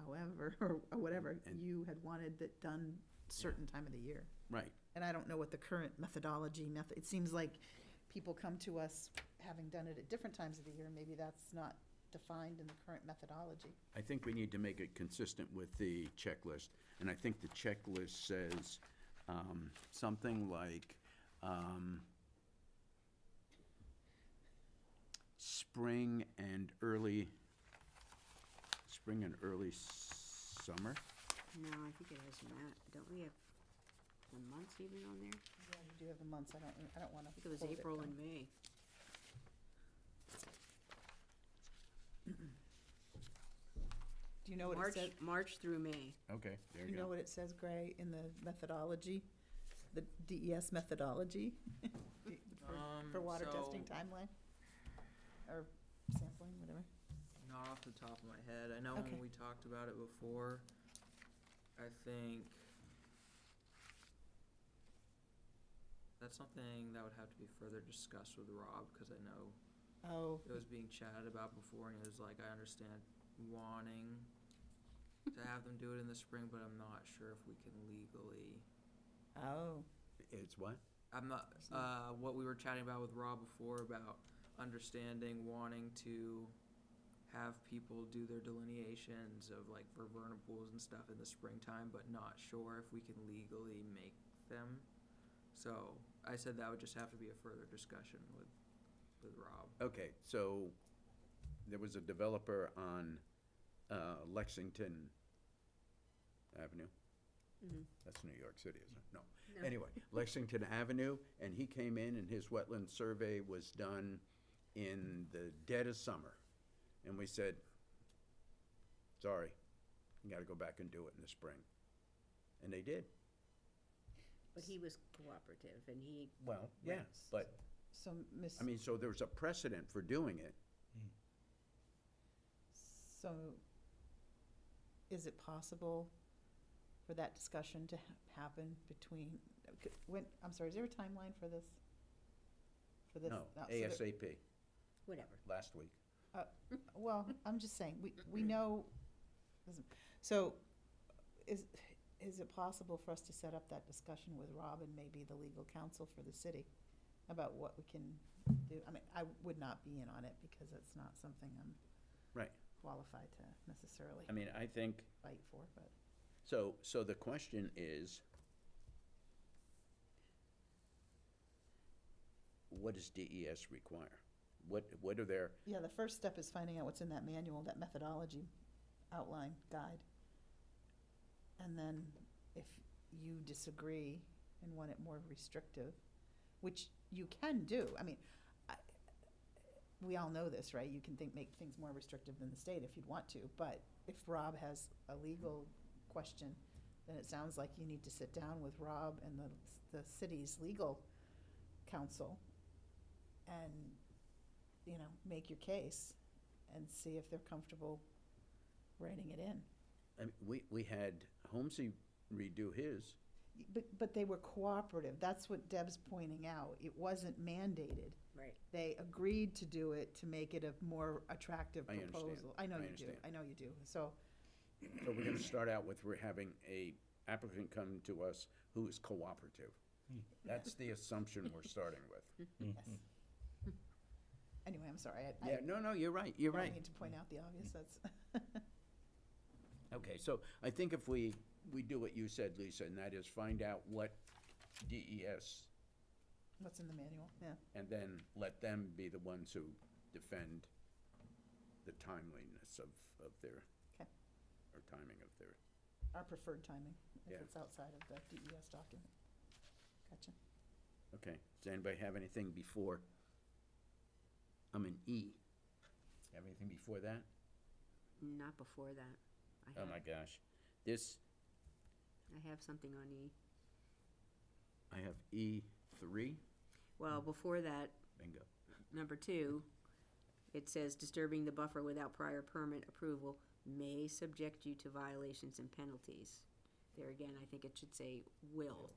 However, or whatever, And- you had wanted that done certain time of the year. Right. And I don't know what the current methodology it seems like people come to us having done it at different times of the year, maybe that's not defined in the current methodology. I think we need to make it consistent with the checklist. And I think the checklist says something like spring and early summer. no, I think it has Matt, don't we have the months even on there? Yeah, you do have the months, I don't wanna. I think it was quote April but- and May. Do you know what it March, says? March through May. Okay, there Do you know what it says, Gray, in the methodology, the DES methodology? For water So- testing timeline? Or sampling, whatever? Not off the top of my head. I know Okay. when we talked about it before, I think that's something that would have to be further discussed with Rob, because I know Oh, it was being chatted about before, and it was like, I understand wanting to have them do it in the spring, but I'm not sure if we can legally. oh, It's what? I'm not, what we were chatting about with Rob before about understanding wanting to have people do their delineations of like for vernal pools and stuff in the springtime, but not sure if we can legally make them. So I said that would just have to be a further discussion with Rob. Okay, so there was a developer on Lexington Avenue. Mhm. That's New York City, isn't it? No. No. Anyway, Lexington Avenue, and he came in and his wetland survey was done in the dead of summer. And we said, sorry, you gotta go back and do it in the spring. And they did. But he was cooperative and he, Well, yeah, but, so Miss, I mean, so there's a precedent for doing it. so is it possible for that discussion to happen between, when, I'm sorry, is there a timeline for this? For this? No, so there- ASAP, whatever. last week. Well, I'm just saying, we know, so is it possible for us to set up that discussion with Rob and maybe the legal counsel for the city about what we can do? I mean, I would not be in on it because it's not something I'm Right. qualified to necessarily I mean, I think, fight for, but. so the question is, what does DES require? What are their, Yeah, the first step is finding out what's in that manual, that methodology outline guide. And then if you disagree and want it more restrictive, which you can do, I mean, we all know this, right? You can make things more restrictive than the state if you'd want to, but if Rob has a legal question, then it sounds like you need to sit down with Rob and the city's legal counsel and, you know, make your case and see if they're comfortable writing it in. I mean, we had Holmesy redo his. But they were cooperative, that's what Deb's pointing out, it wasn't mandated. Right. They agreed to do it to make it a more attractive I understand. proposal. I know I you do, understand. I know you do, so, So we're gonna start out with, we're having a applicant come to us who is cooperative. That's the assumption we're starting with. yes. Anyway, I'm sorry, I Yeah, no, you're right, you're don't right. need to point out the obvious, that's, Okay, so I think if we do what you said, Lisa, and that is find out what DES, what's in the manual, yeah. and then let them be the ones who defend the timeliness of their, Okay. or timing of their, Our preferred timing, if Yeah. it's outside of the DES document. Gotcha. Okay, does anybody have anything before? I'm in E. Have anything before that? Not before that. Oh my gosh. This, I have something on E. I have E3, Well, before that, bingo. number 2, it says disturbing the buffer without prior permit approval may subject you to violations and penalties. There again, I think it should say will.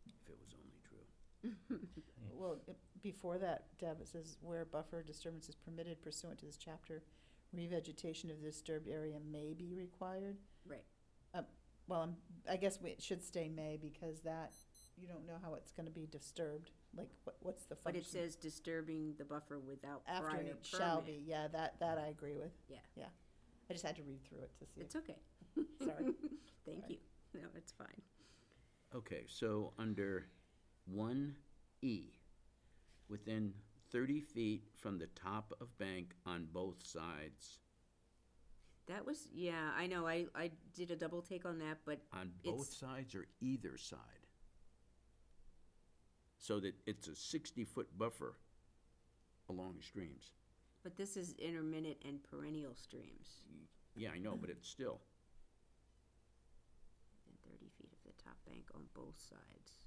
If it was only true. Well, before that, Deb, it says where buffer disturbance is permitted pursuant to this chapter, revegetation of the disturbed area may be required. Right. Well, I guess it should stay may, because that, you don't know how it's gonna be disturbed, like, what's the But function? it says disturbing the buffer without After prior and permit. it shall be, yeah, that I agree with. Yeah. Yeah, I just had to read through it to see. It's okay. Sorry. Thank Sorry. you. No, it's fine. Okay, so under 1E, within 30 feet from the top of bank on both sides. That was, yeah, I know, I did a double take on that, but On both It's- sides or either side? So that it's a 60-foot buffer along streams. this is intermittent and perennial streams. Yeah, I know, but it's still, And 30 feet of the top bank on both sides.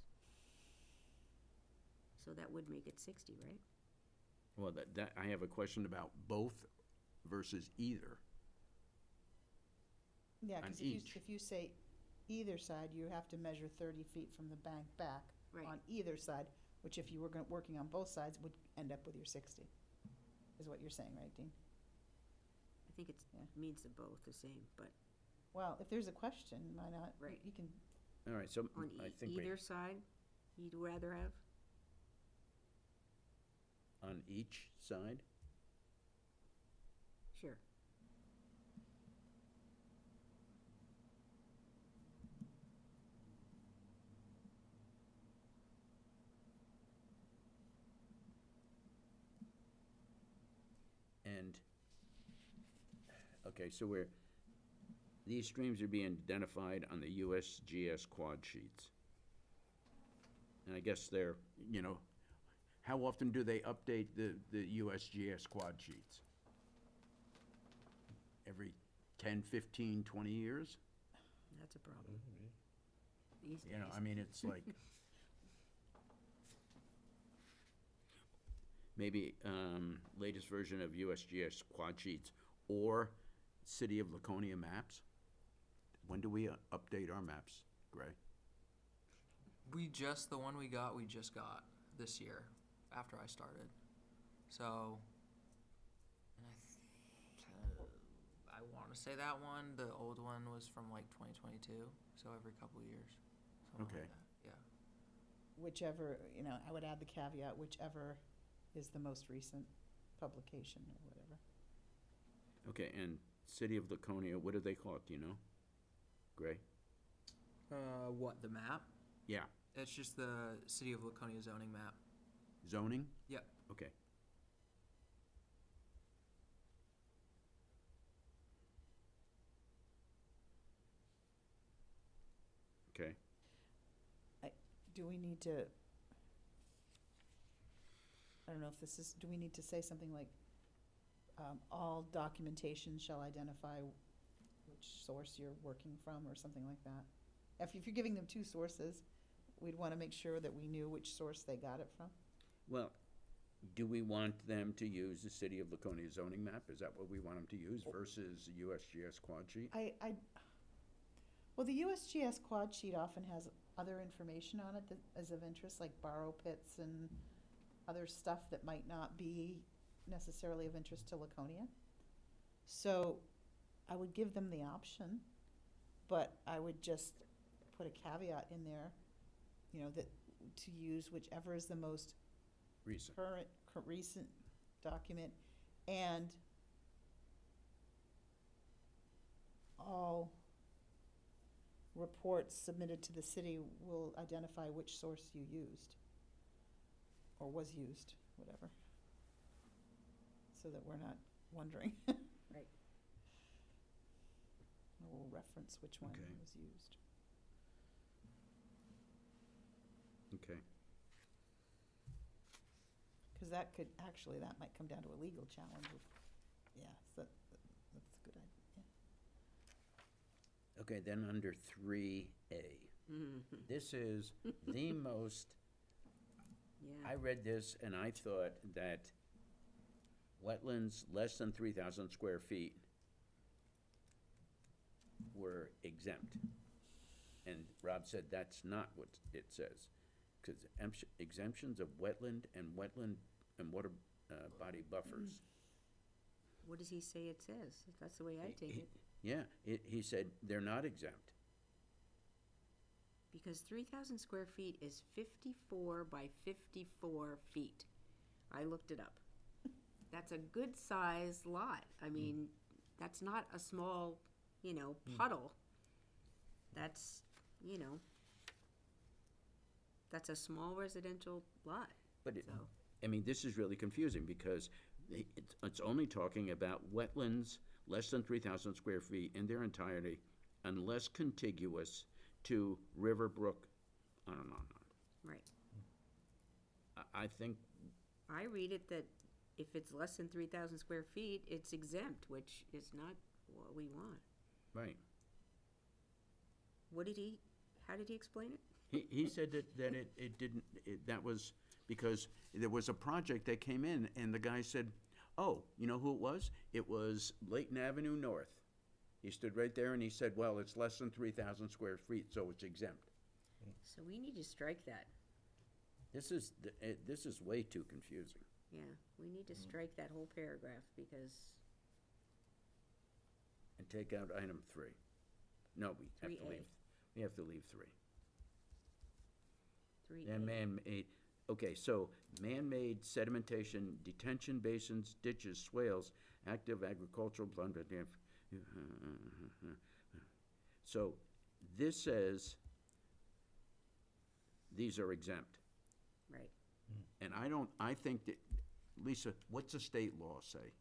So that would make it 60, right? well, that, I have a question about both versus either. Yeah, On because each. if you say either side, you have to measure 30 feet from the bank back Right. on either side, which if you were working on both sides, would end up with your 60, is what you're saying, right, Dean? I think it Yeah. means they're both the same, but Well, if there's a question, why not? Right. You can, All right, so on I think we, either side, you'd rather have? on each side? Sure. And, okay, so these streams are being identified on the USGS quad sheets. And I guess they're, how often do they update the USGS quad sheets? Every 10, 15, 20 years? That's a problem. These days. I mean, it's like, maybe latest version of USGS quad sheets or City of Laconia maps. When do we update our maps, Gray? The one we just got this year after I started. So, and I want to say that one, the old one was from like 2022, so every couple of years. something like Okay. that, Yeah. whichever, I would add the caveat, whichever is the most recent publication or whatever. Okay, and City of Laconia, what do they call it, do you know? Gray? What, the map? Yeah, It's just the City of Laconia zoning map. zoning? Yep. Okay. Okay, Do we need to, I don't know if this is, do we need to say something like, all documentation shall identify which source you're working from, or something like that? If you're giving them two sources, we'd want to make sure that we knew which source they got it from. well, do we want them to use the City of Laconia zoning map? Is that what we want them to use versus the USGS quad sheet? Well, the USGS quad sheet often has other information on it that is of interest, like borrow pits and other stuff that might not be necessarily of interest to Laconia. So I would give them the option, but I would just put a caveat in there, that to use whichever is the most Recent. recent document, and all reports submitted to the city will identify which source you used, or was used, whatever, so that we're not wondering. Right. reference which one Okay. was used. Okay. Because that could, actually, that might come down to a legal challenge. Yeah, so that's a good idea. Okay, then under 3A. This is the most, I Yeah, read this and I thought that wetlands less than 3,000 square feet were exempt. And Rob said that's not what it says. Because exemptions of wetland and water body buffers. what does he say it says? That's the way I take it. Yeah, he said they're not exempt. Because 3,000 square feet is 54 by 54 feet. I looked it up. That's a good sized lot. I mean, that's not a small, puddle. That's, that's a small residential lot. But it, So, I mean, this is really confusing because it's only talking about wetlands less than 3,000 square feet in their entirety unless contiguous to river, brook, on and on. right. I think, I read it that if it's less than 3,000 square feet, it's exempt, which is not what we want. right. How did he explain it? He said that it didn't, that was because there was a project that came in and the guy said, oh, you know who it was? It was Layton Avenue North. He stood right there and he said, well, it's less than 3,000 square feet, so it's exempt. So we need to strike that. This is way too confusing. Yeah, we need to strike that whole paragraph because, And take out item 3. No, we have to 3A. leave, we have to leave 3. 3A. And man-made, okay, so man-made sedimentation, detention basins, ditches, swales, active agricultural plunder. So this says these are exempt. Right. And I think that, Lisa, what's the state law say?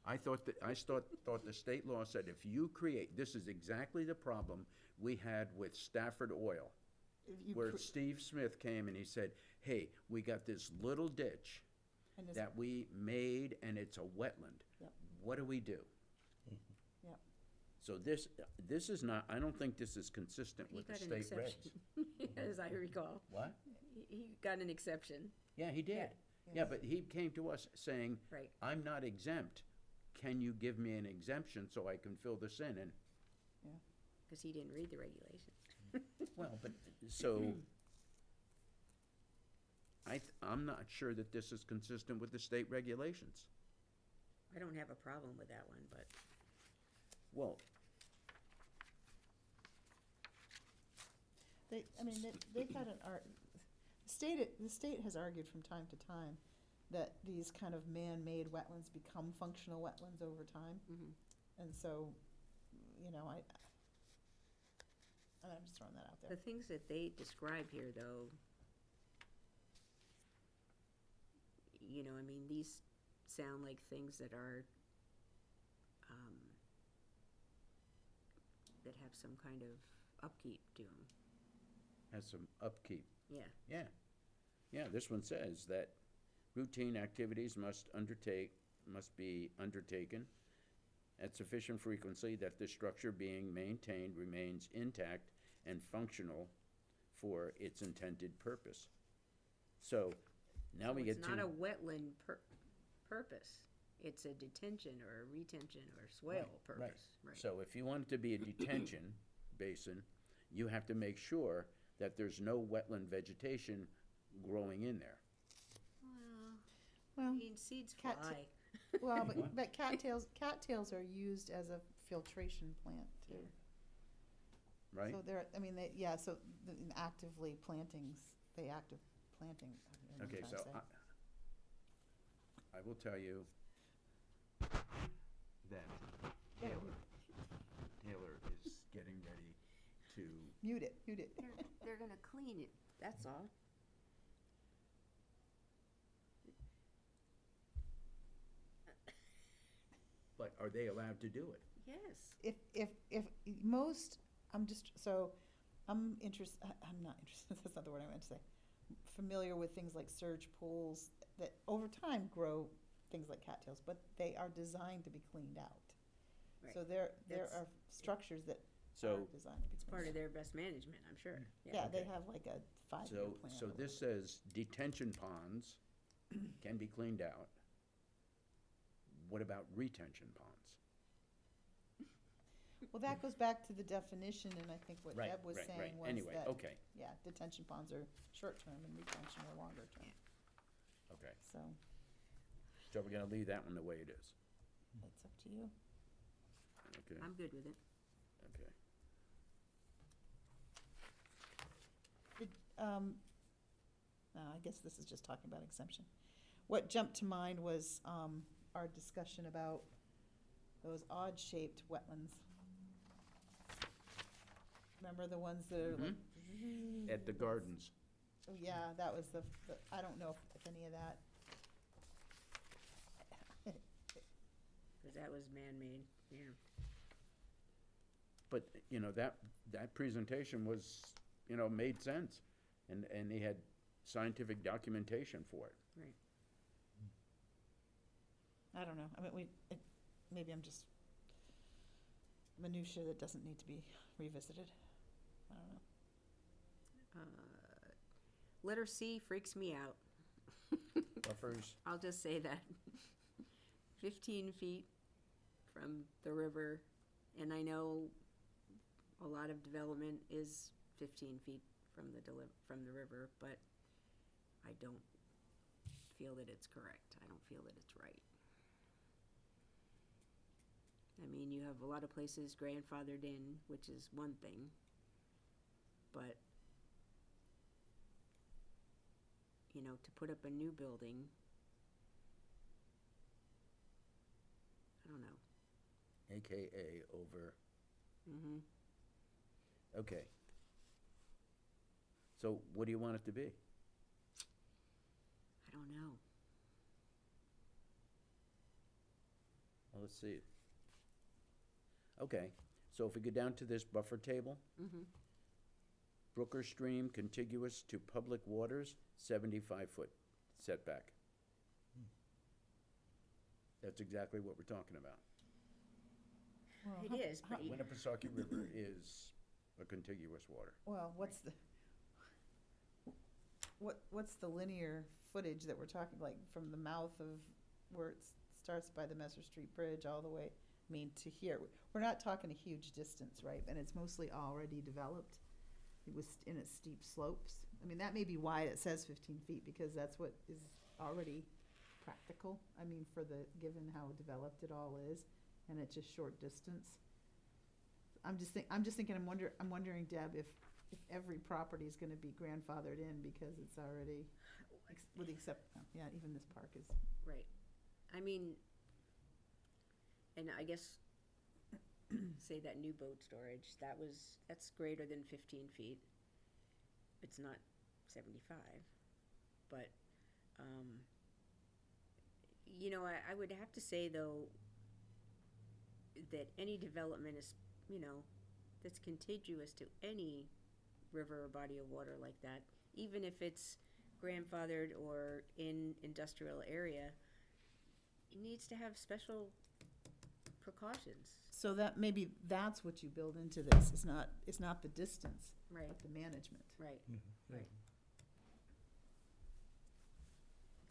I thought the state law said if you create, this is exactly the problem we had with Stafford Oil, If you where cr- Steve Smith came and he said, hey, we got this little ditch and this- that we made and it's a wetland. Yep. What do we do? Yep. So this is not, I don't think this is consistent He with the got an state regs. exception, as I recall. What? He got an exception, Yeah, he did. Yeah, but he came to us saying, right. I'm not exempt. Can you give me an exemption so I can fill this in? And, Because he didn't read the regulations. well, but, so, I'm not sure that this is consistent with the state regulations. I don't have a problem with that one, but Well, they've had the state has argued from time to time that these kind of man-made wetlands become functional wetlands over time. Mhm. And so, I'm just throwing that out the there. things that they describe here, though, these sound like things that are, that have some kind of upkeep to them. has some upkeep. Yeah, Yeah. Yeah, this one says that routine activities must be undertaken at sufficient frequency that the structure being maintained remains intact and functional for its intended purpose. So, now so we it's get not a to, wetland purpose. It's a detention or a retention or swale purpose, right? so if you want it to be a detention basin, you have to make sure that there's no wetland vegetation growing in there. Well, I Well, mean, seeds cat- fly. but cattails are used as a filtration plant too. Right? So so actively plantings, active planting. I don't know what Okay, I'm so trying to say. I will tell you that Taylor is getting ready to, Mute it. They're gonna clean it, that's all. but are they allowed to do it? Yes. If most, I'm just, so, I'm not interested, that's not the word I meant to say. Familiar with things like surge pools that over time grow things like cattails, but they are designed to be cleaned out. Right. So there That's- are structures that So, are designed to be It's part cleaned of their best management, I'm sure. out. Yeah, they Okay. have like a 5-year so, plan. so or this whatever. says detention ponds can be cleaned out. What about retention ponds? Well, that goes back to the definition, and I think what Right, Deb was right, saying right. was Anyway, that, okay, yeah, detention ponds are short-term and retention are longer term. okay. So So we're gonna leave that one the way it is, it's up to you. okay? I'm good with it. Okay. I guess this is just talking about exemption. What jumped to mind was our discussion about those odd-shaped wetlands. Remember the ones that are like? At the gardens, Oh, yeah, that was I don't know if any of that. Because that was man-made, yeah. but, you know, that presentation was, you know, made sense, and they had scientific documentation for it. Right. I don't know. I mean, maybe I'm just minutia that doesn't need to be revisited. I don't know. Letter C freaks me out. Buffers, I'll just say that. 15 feet from the river, and I know a lot of development is 15 feet from the river, but I don't feel that it's correct. I don't feel that it's right. I mean, you have a lot of places grandfathered in, which is one thing, but you know, to put up a new building, I don't know. AKA over, Mm-hmm. okay. So what do you want it to be? I don't know. Well, let's see. Okay, so if we go down to this buffer table, Mm-hmm. Brooker Stream contiguous to public waters, 75-foot setback. That's exactly what we're talking about. Well, It is, but you, Winnipesaukee River is a contiguous water. Well, what's the linear footage that we're talking, like, from the mouth of where it starts by the Messer Street Bridge all the way, I mean, to here? We're not talking a huge distance, right? And it's mostly already developed. It was in its steep slopes. I mean, that may be why it says 15 feet, because that's what is already practical. I mean, given how developed it all is, and it's just short distance. I'm just thinking, I'm wondering, Deb, if every property is gonna be grandfathered in because it's already, with the yeah, even this park is. right. I mean, and I guess, say that new boat storage, that's greater than 15 feet. It's not 75, but, you know, I would have to say, though, that any development is, you know, that's contiguous to any river or body of water like that, even if it's grandfathered or in industrial area, it needs to have special precautions. So maybe that's what you build into this, it's not the distance, Right, but the management. right, Mm-hmm. right.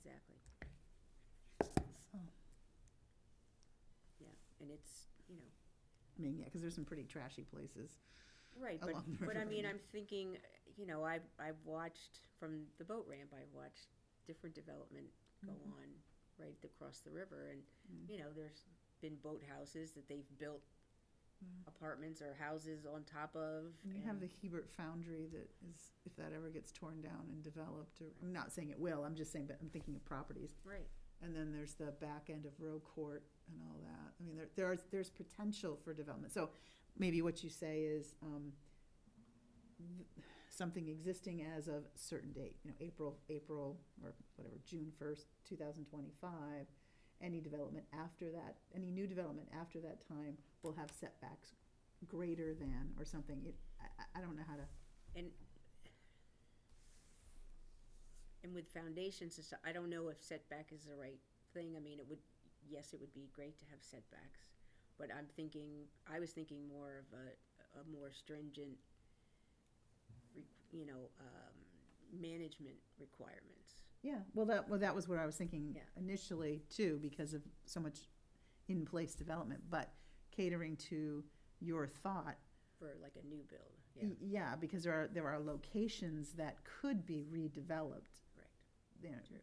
Exactly, So, yeah, and it's, you know, I mean, yeah, because there's some pretty trashy places. right, but, Along the but I river. mean, I'm thinking, you know, I've watched, from the boat ramp, I've watched different development go Mhm. on right across the river, and, Mm. you know, there's been boat houses that they've built Mm. apartments or houses on top of. And you have the Hebert Foundry that is, if that ever gets torn down and developed, or, I'm not saying it will, I'm just saying, but I'm thinking of properties. Right, And then there's the back end of Row Court and all that. I mean, there's potential for development. So maybe what you say is, something existing as of a certain date, you know, April, or whatever, June 1st, 2025, any development after that, any new development after that time will have setbacks greater than, or something. I don't know how to, And with foundations and stuff, I don't know if setback is the right thing. I mean, yes, it would be great to have setbacks, but I was thinking more of a more stringent, management requirements. yeah, well, that was what I was thinking Yeah. initially too, because of so much in-place development, but catering to your thought. For like a new build, yeah, Yeah, because there are locations that could be redeveloped. right. You know, True.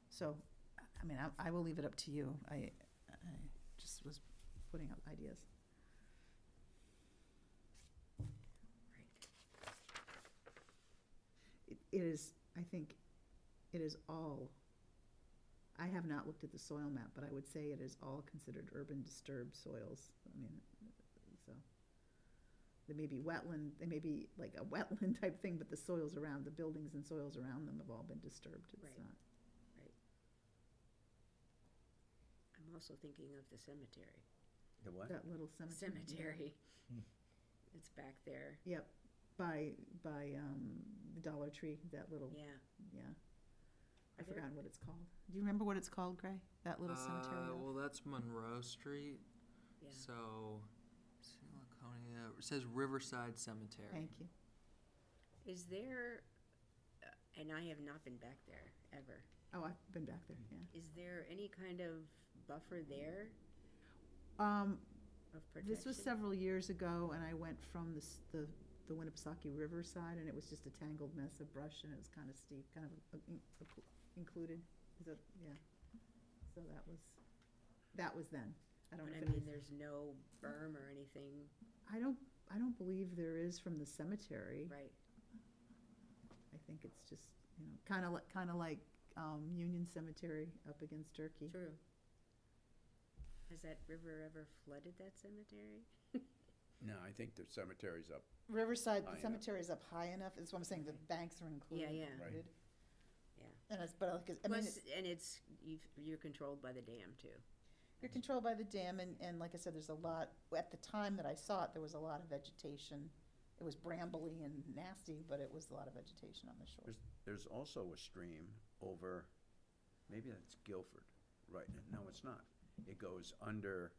so, I mean, I will leave it up to you. I just was putting out ideas. Right. It is, I think, it is all, I have not looked at the soil map, but I would say it is all considered urban disturbed soils. I mean, so, there may be wetland, they may be like a wetland type thing, but the soils around, the buildings and soils around them have all been disturbed. It's Right. not. I'm also thinking of the cemetery. The what? That little cemetery. Cemetery. Hmm. It's back there, Yep, by the Dollar Tree, that little, yeah. yeah. Are I've there- forgotten what it's called. Do you remember what it's called, Gray? That little cemetery? off- Well, that's Monroe Street. Yeah. So, see Laconia. It says Riverside Cemetery. Thank you. Is there, and I have not been back there ever, Oh, I've been back there, yeah. is there any kind of buffer there of protection? This was several years ago, and I went from the Winnipesaukee Riverside, and it was just a tangled mess of brush, and it was kind of steep, kind of included. Is it, yeah. So that was then. I don't But know I if it mean, is. there's no berm or anything, I don't believe there is from the cemetery. right? I think it's just, kind of like Union Cemetery up against Turkey. True. Has that river ever flooded that cemetery? No, I think the cemetery's up. Riverside, High the enough. cemetery is up high enough, that's what I'm saying, the banks are included. yeah. Right. included. Yeah. And it's, but like, I mean, Plus, and you're controlled by the dam too. you're controlled by the dam, and like I said, there's a lot, at the time that I saw it, there was a lot of vegetation. It was brambly and nasty, but it was a lot of vegetation on the shore. There's also a stream over, maybe that's Guilford, right, no, it's not. It goes under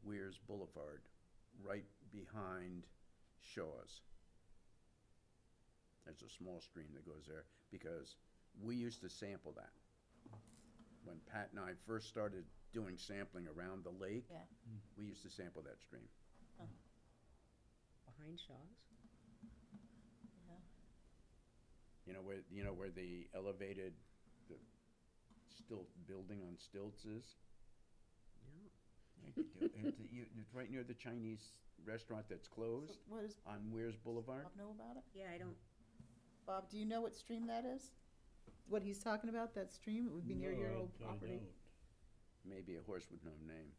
Weirs Boulevard, right behind Shaw's. There's a small stream that goes there, because we used to sample that. When Pat and I first started doing sampling around the lake, Yeah. we used to sample that stream. Behind Shaw's? You know where the elevated, the stilt building on stilts is? No. It's right near the Chinese restaurant that's closed What does on Weirs Boulevard. Bob know about it? Yeah, I don't, Bob, do you know what stream that is? What he's talking about, that stream? It would be near your No, old I property. don't. Maybe a horse with no name.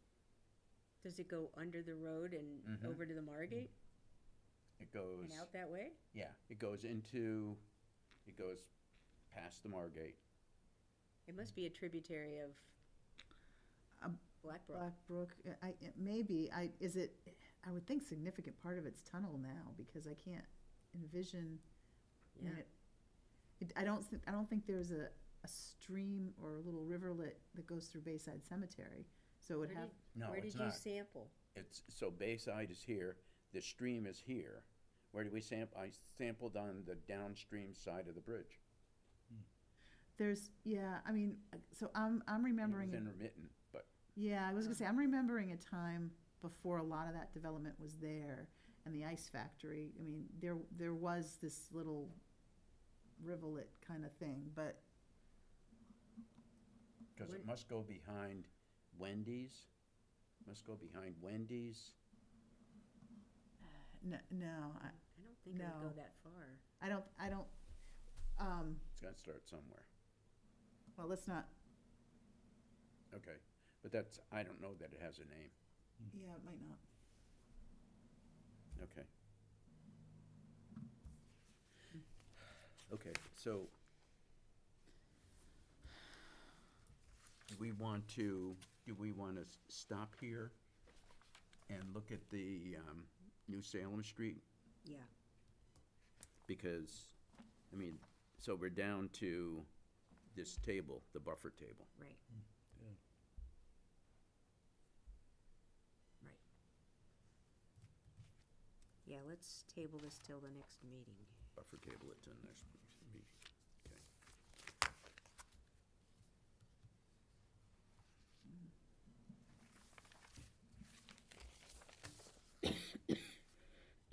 does it go under the road and Mhm. over to the Margate It goes, and out that way? yeah, it goes past the Margate. It must be a tributary of Um, Blackbrook. Blackbrook, it may be, I would think significant part of it's tunnel now, because I can't envision, I mean, Yeah. I don't think there's a stream or a little rivulet that goes through Bayside Cemetery, so it would Where have, did- No, Where it's did you not. sample? So Bayside is here, the stream is here. Where did we sample? I sampled on the downstream side of the bridge. there's, yeah, I mean, so I'm It remembering. was intermittent, but Yeah, I was gonna say, I'm remembering a time before a lot of that development was there, and the ice factory, I mean, there was this little rivulet kind of thing, but, because it When- must go behind Wendy's. Must go behind Wendy's. no, I don't think it would go No. that far. I don't, It's got to start somewhere. well, let's not, Okay, but that's, I don't know that it has a name. yeah, it might not. Okay. Okay, so we want to stop here and look at the New Salem Street? Yeah, Because, I mean, so we're down to this table, the buffer table. right. Yeah. Right. Yeah, let's table this till the next meeting. Buffer table, it's in there.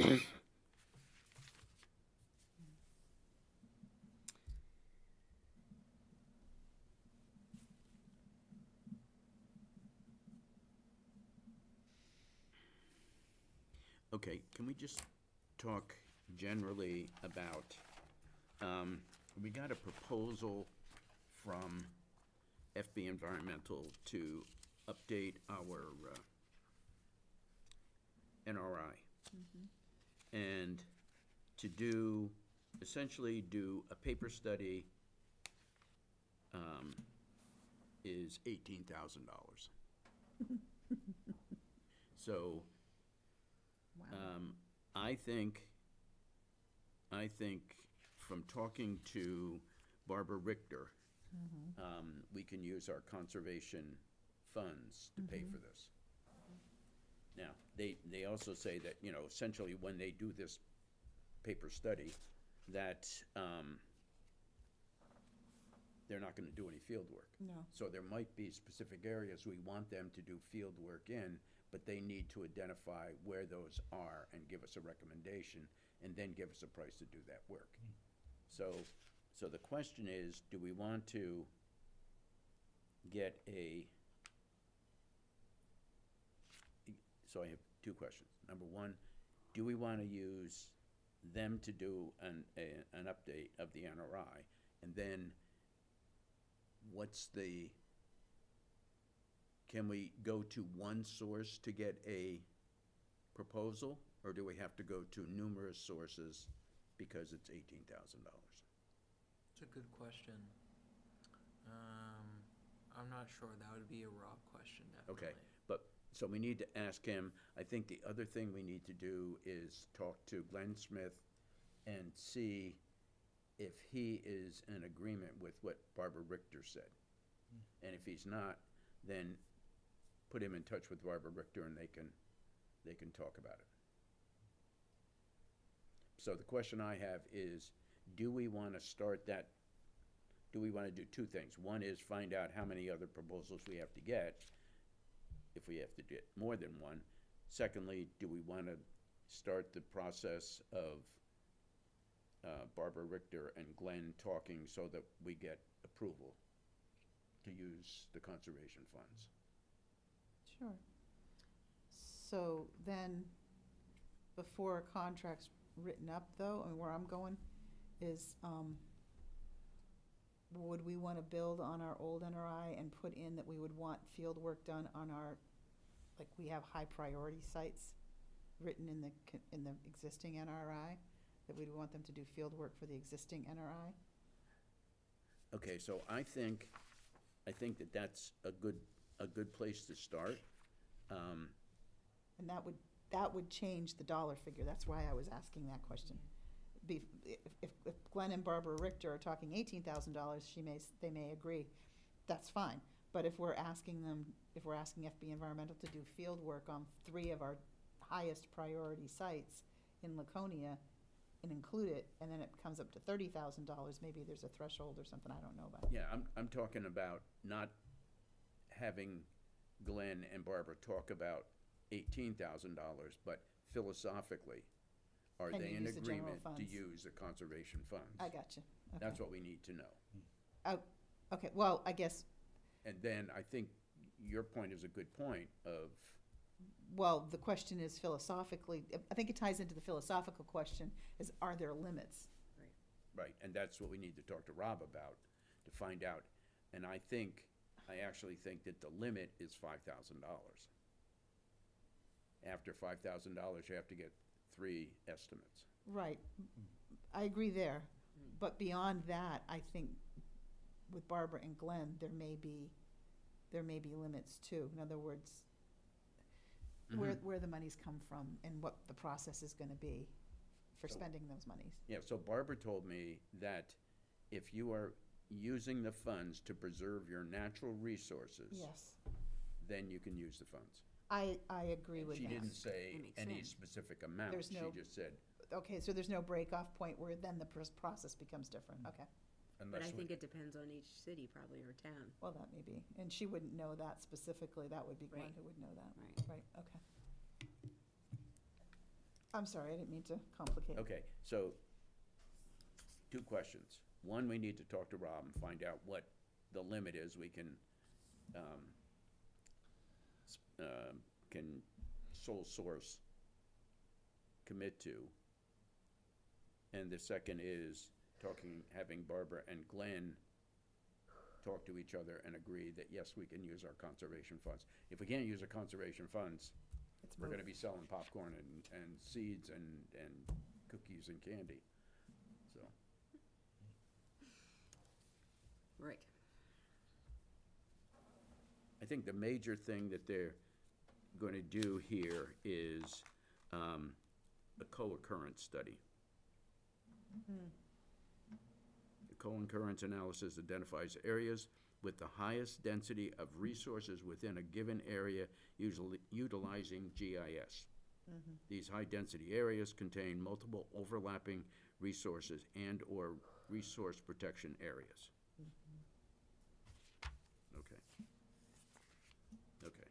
Okay. Okay, can we just talk generally about, we got a proposal from FB Environmental to update our NRI. And to do, essentially do a paper study is $18,000. So, Wow. I think from talking to Barbara Richter, we can use our conservation funds to pay for this. Now, they also say that, you know, essentially when they do this paper study, that, they're not gonna do any field work. No. So there might be specific areas we want them to do field work in, but they need to identify where those are and give us a recommendation, and then give us a price to do that work. So the question is, do we want to get so I have two questions. Number one, do we wanna use them to do an update of the NRI? And then, can we go to one source to get a proposal, or do we have to go to numerous sources because it's $18,000? It's a good question. I'm not sure. That would be a Rob question, definitely. Okay, so we need to ask him. I think the other thing we need to do is talk to Glenn Smith and see if he is in agreement with what Barbara Richter said. And if he's not, then put him in touch with Barbara Richter and they can talk about it. So the question I have is, do we want to start that, do we want to do two things? One is find out how many other proposals we have to get, if we have to get more than one. Secondly, do we want to start the process of Barbara Richter and Glenn talking so that we get approval to use the conservation funds? Sure. So then, before a contract's written up, though, and where I'm going is, would we want to build on our old NRI and put in that we would want field work done on our, like, we have high priority sites written in the existing NRI, that we'd want them to do field work for the existing NRI? Okay, so I think that that's a good place to start. And that would change the dollar figure. That's why I was asking that question. If Glenn and Barbara Richter are talking $18,000, they may agree. That's fine. But if we're asking FB Environmental to do field work on 3 of our highest priority sites in Laconia and include it, and then it comes up to $30,000, maybe there's a threshold or something I don't know about. Yeah, I'm talking about not having Glenn and Barbara talk about $18,000, but philosophically, are Can they you in use the general agreement to funds? use the conservation funds? I got you. Okay. That's what we need to know. Okay, well, I guess, And then I think your point is a good point of, well, the question is philosophically, I think it ties into the philosophical question, is are there limits? right, and that's what we need to talk to Rob about, to find out. And I actually think that the limit is $5,000. After $5,000, you have to get 3 estimates. Right. I agree there. But beyond that, I think with Barbara and Glenn, there may be there may be limits too. In other words, Mhm. where the monies come from and what the process is gonna be for So- spending those monies. Yeah, so Barbara told me that if you are using the funds to preserve your natural resources, Yes, then you can use the funds. I agree with She that. didn't say That makes any sense. specific amount, There's she no- just said, Okay, so there's no break-off point where then the process becomes different, okay. But unless I we. think it depends on each city probably, or town. Well, that may be, and she wouldn't know that specifically, that would be Glenn Right. who would know that. Right. Right, okay. I'm sorry, I didn't mean to complicate. Okay, so, 2 questions. One, we need to talk to Rob and find out what the limit is we can sole source commit to. And the second is having Barbara and Glenn talk to each other and agree that, yes, we can use our conservation funds. If we can't use our conservation funds, It's we're moot. gonna be selling popcorn and seeds and cookies and candy, so. Right. I think the major thing that they're gonna do here is, a co-occurrence study. The co-occurrence analysis identifies areas with the highest density of resources within a given area, usually utilizing GIS. These high-density areas contain multiple overlapping resources and/or resource protection areas. Okay. Okay.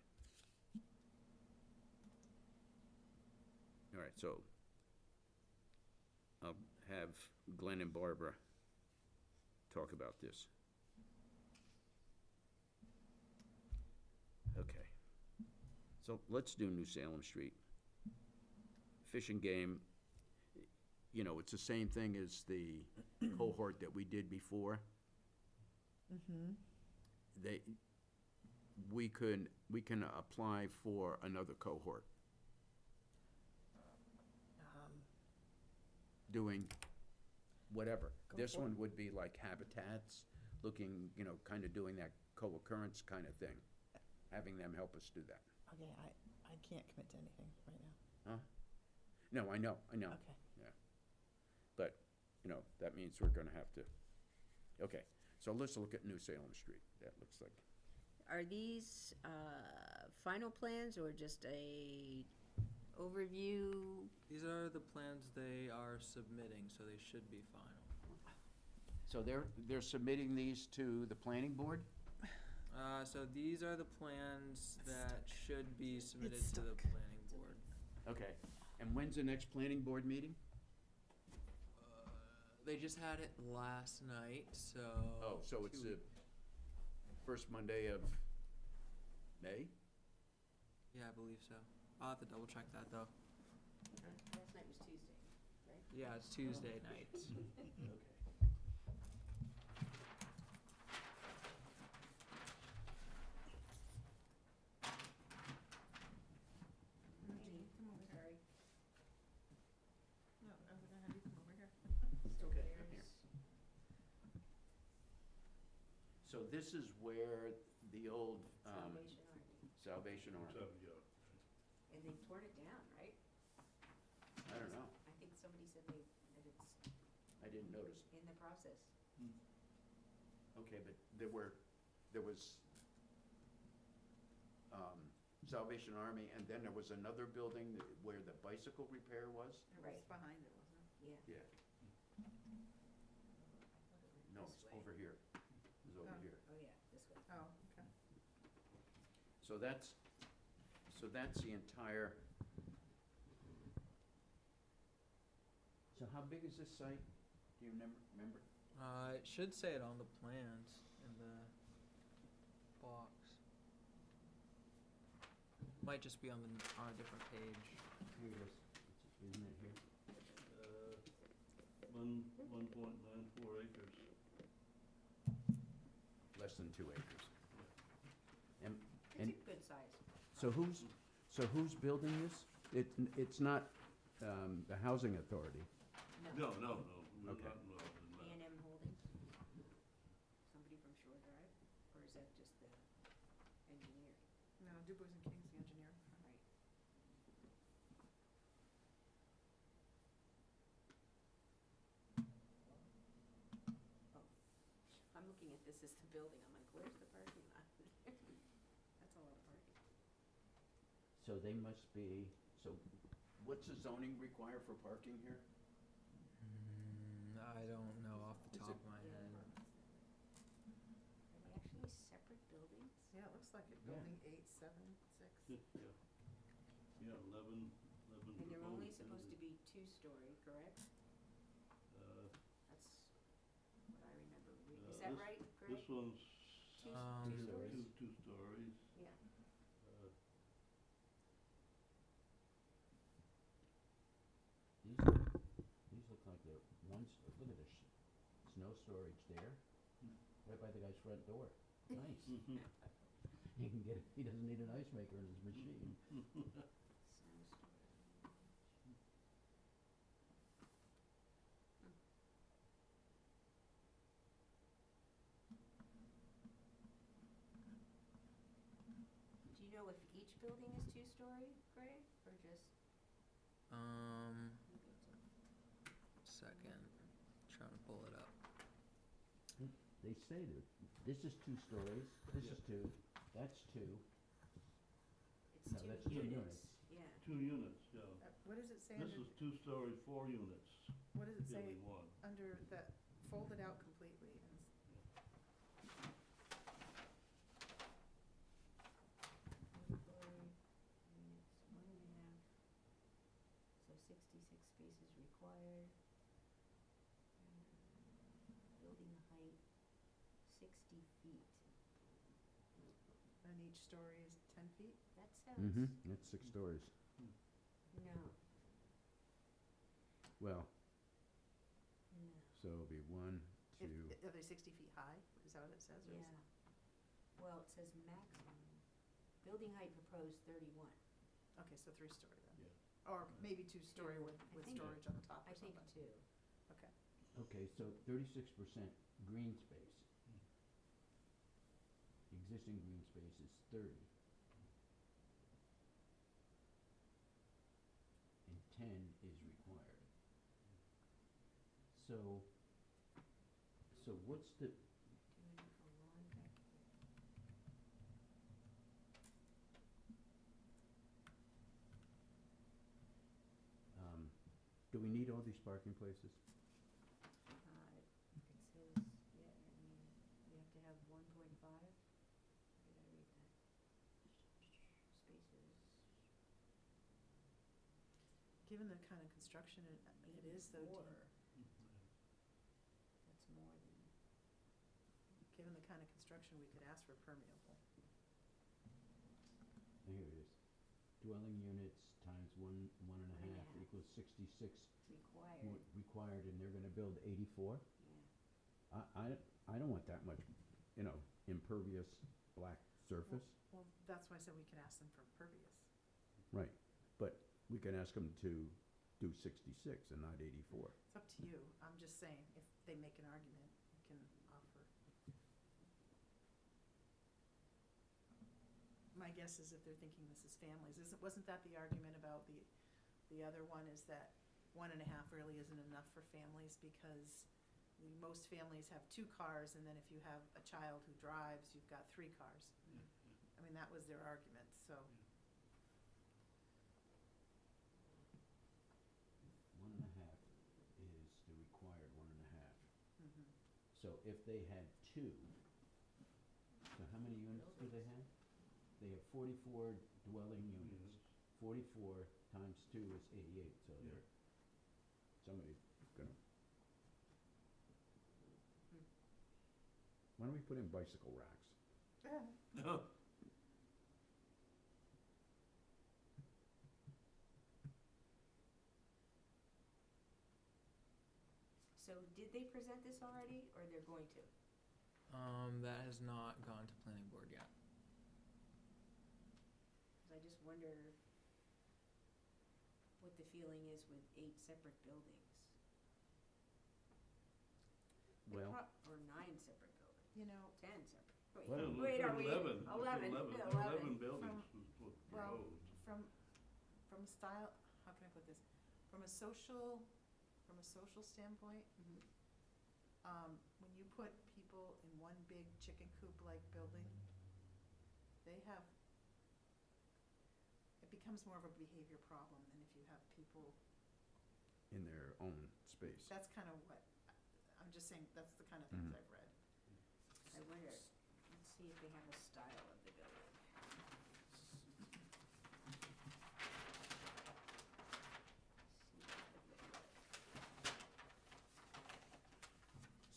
All right, so I'll have Glenn and Barbara talk about this. Okay. So let's do New Salem Street. Fish and Game, you know, it's the same thing as the cohort that we did before. We can apply for another cohort. Doing whatever. Go This for it. one would be like habitats, looking, you know, kind of doing that co-occurrence kind of thing. Having them help us do that. Okay, I can't commit to anything right now. No, I know. Okay. But, you know, that means we're gonna have to, okay, so let's look at New Salem Street. That looks like, Are these final plans or just a overview? These are the plans they are submitting, so they should be final. so they're submitting these to the planning board? So these are the plans that should be submitted to the stuck. planning board. Okay, and when's the next planning board meeting? They just had it last night, so. Oh, so it's the first Monday of May? Yeah, I believe so. I'll have to double check that though. Last night was Tuesday, right? Yeah, it's Tuesday night. Okay. Come over, sorry. No, I was gonna have you come over here. So Okay, I'm there's- here. So this is where the old Salvation Army. Salvation Army, And they torn it down, right? I don't know, I think somebody said that it's I didn't notice. in the process. Okay, but there was Salvation Army, and then there was another building where the bicycle repair was? Right. behind it, wasn't it? Yeah. Yeah. No, This it's way. over here. It's over Oh. here. Oh, yeah, this way. Oh, okay. So that's the entire. So how big is this site? Do you remember? It should say it on the plans in the box. Might just be on a different page. Here it is. Isn't it here? 1.94 acres. Less than 2 acres. And It's a good size. so who's building this? It's not the housing authority. No, we're Okay. not involved in that. A&M Holdings? Somebody from Shore Drive? Or is that just the? looking at this as the building, I'm like, where's the parking lot? That's a lot of parking. So they must be, so what's the zoning require for parking here? I don't know off the Is top it- of my head. Are they actually separate buildings? Yeah, it looks like it, Yeah. building 876. Yeah. Yeah, 11 And they're only proposed supposed to buildings. be two-story, correct? That's what I remember. Is that this- right, Greg? This one's Two, Um, two stories? two stories. Yeah. Uh, These look like they're look at the snow storage there, right by the guy's front door. Nice. He can get, he doesn't need an ice maker in his machine. Snow storage. Do you know if each building is two-story, Greg, or just? Second, trying to pull it up. They say that, this is 2 stories, this is 2, that's 2. It's No, two that's 2 units. units. Yeah. 2 units, yeah. What does it say This under, is 2-story, 4 units, what does it say building 1. under the, folded out completely? Four-story units, 1.5. So 66 spaces required. Building height, 60 feet. And each story is 10 feet? That sounds, It's 6 stories. no, Well, no, so it'll be 1, 2, Are they 60 feet high? Is that what it says? Or is yeah. Well, it says maximum. Building height proposed 31. Okay, so 3-story then. Yeah. Or maybe 2-story with, I with think- storage on the top I or think something. two. Okay. okay, so 36% green space. Existing green space is 30. And 10 is required. So what's the, Doing it for lawn back here. do we need all these parking places? It says, yeah, I mean, you have to have 1.5. Where did I read that? Spaces. Given the kind of construction it is though, Four. Dean, That's more than, given the kind of construction, we could ask for permeable. Here it is. Dwelling units times 1.5 1.5. equals 66 required, required, and they're gonna build 84? yeah. I don't want that much, impervious black surface. Well, that's why I said we could ask them for pervious. Right, but we can ask them to do 66 and not 84. It's up to you. I'm just saying, if they make an argument, you can offer. My guess is if they're thinking this is families, wasn't that the argument about the other one, is that 1.5 really isn't enough for families because most families have 2 cars, and then if you have a child who drives, you've got 3 cars. I mean, that was their argument, so. 1.5 is the required 1.5. Mhm. So if they had 2, so how many units do they have? They have 44 dwelling units. 44 times 2 is 88, so Yeah. they're, somebody's gonna. Why don't we put in bicycle racks? No. So did they present this already, or they're going to? That has not gone to planning board yet. 'Cause I just wonder what the feeling is with 8 separate buildings. They Well, Or 9 separate buildings, You know, 10 separate. Well, Wait, are we? 11. 11, 11 buildings was well, proposed. from style, how can I put this? From a social standpoint, Mhm. when you put people in one big chicken coop-like building, they have, it becomes more of a behavior problem than if you have people, In their own space. that's kind of what, I'm just saying, that's the kind of things Mhm. I've read. I wonder, let's see if they have a style of the building.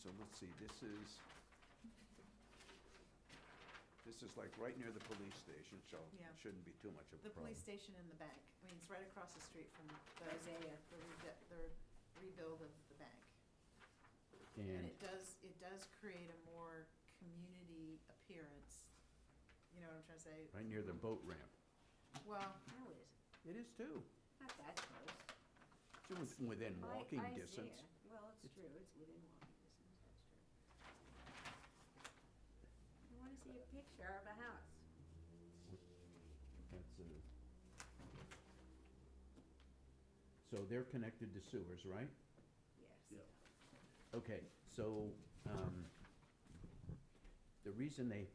So let's see, this is like right near the police station, so Yeah. it shouldn't be too much of a The problem. police station and the bank, I mean, it's right across the street from the, Isaiah. the rebuild of the bank. And And, it does create a more community appearance, you know what I'm trying to say? right near the boat ramp. Well, No, it isn't. It is too. Not that close. It's within walking Isaiah. distance. Well, it's true, it's within walking distance, that's true. I wanna see a picture of a house. That's So they're connected to sewers, right? Yes. Yeah. Okay, so, the reason they,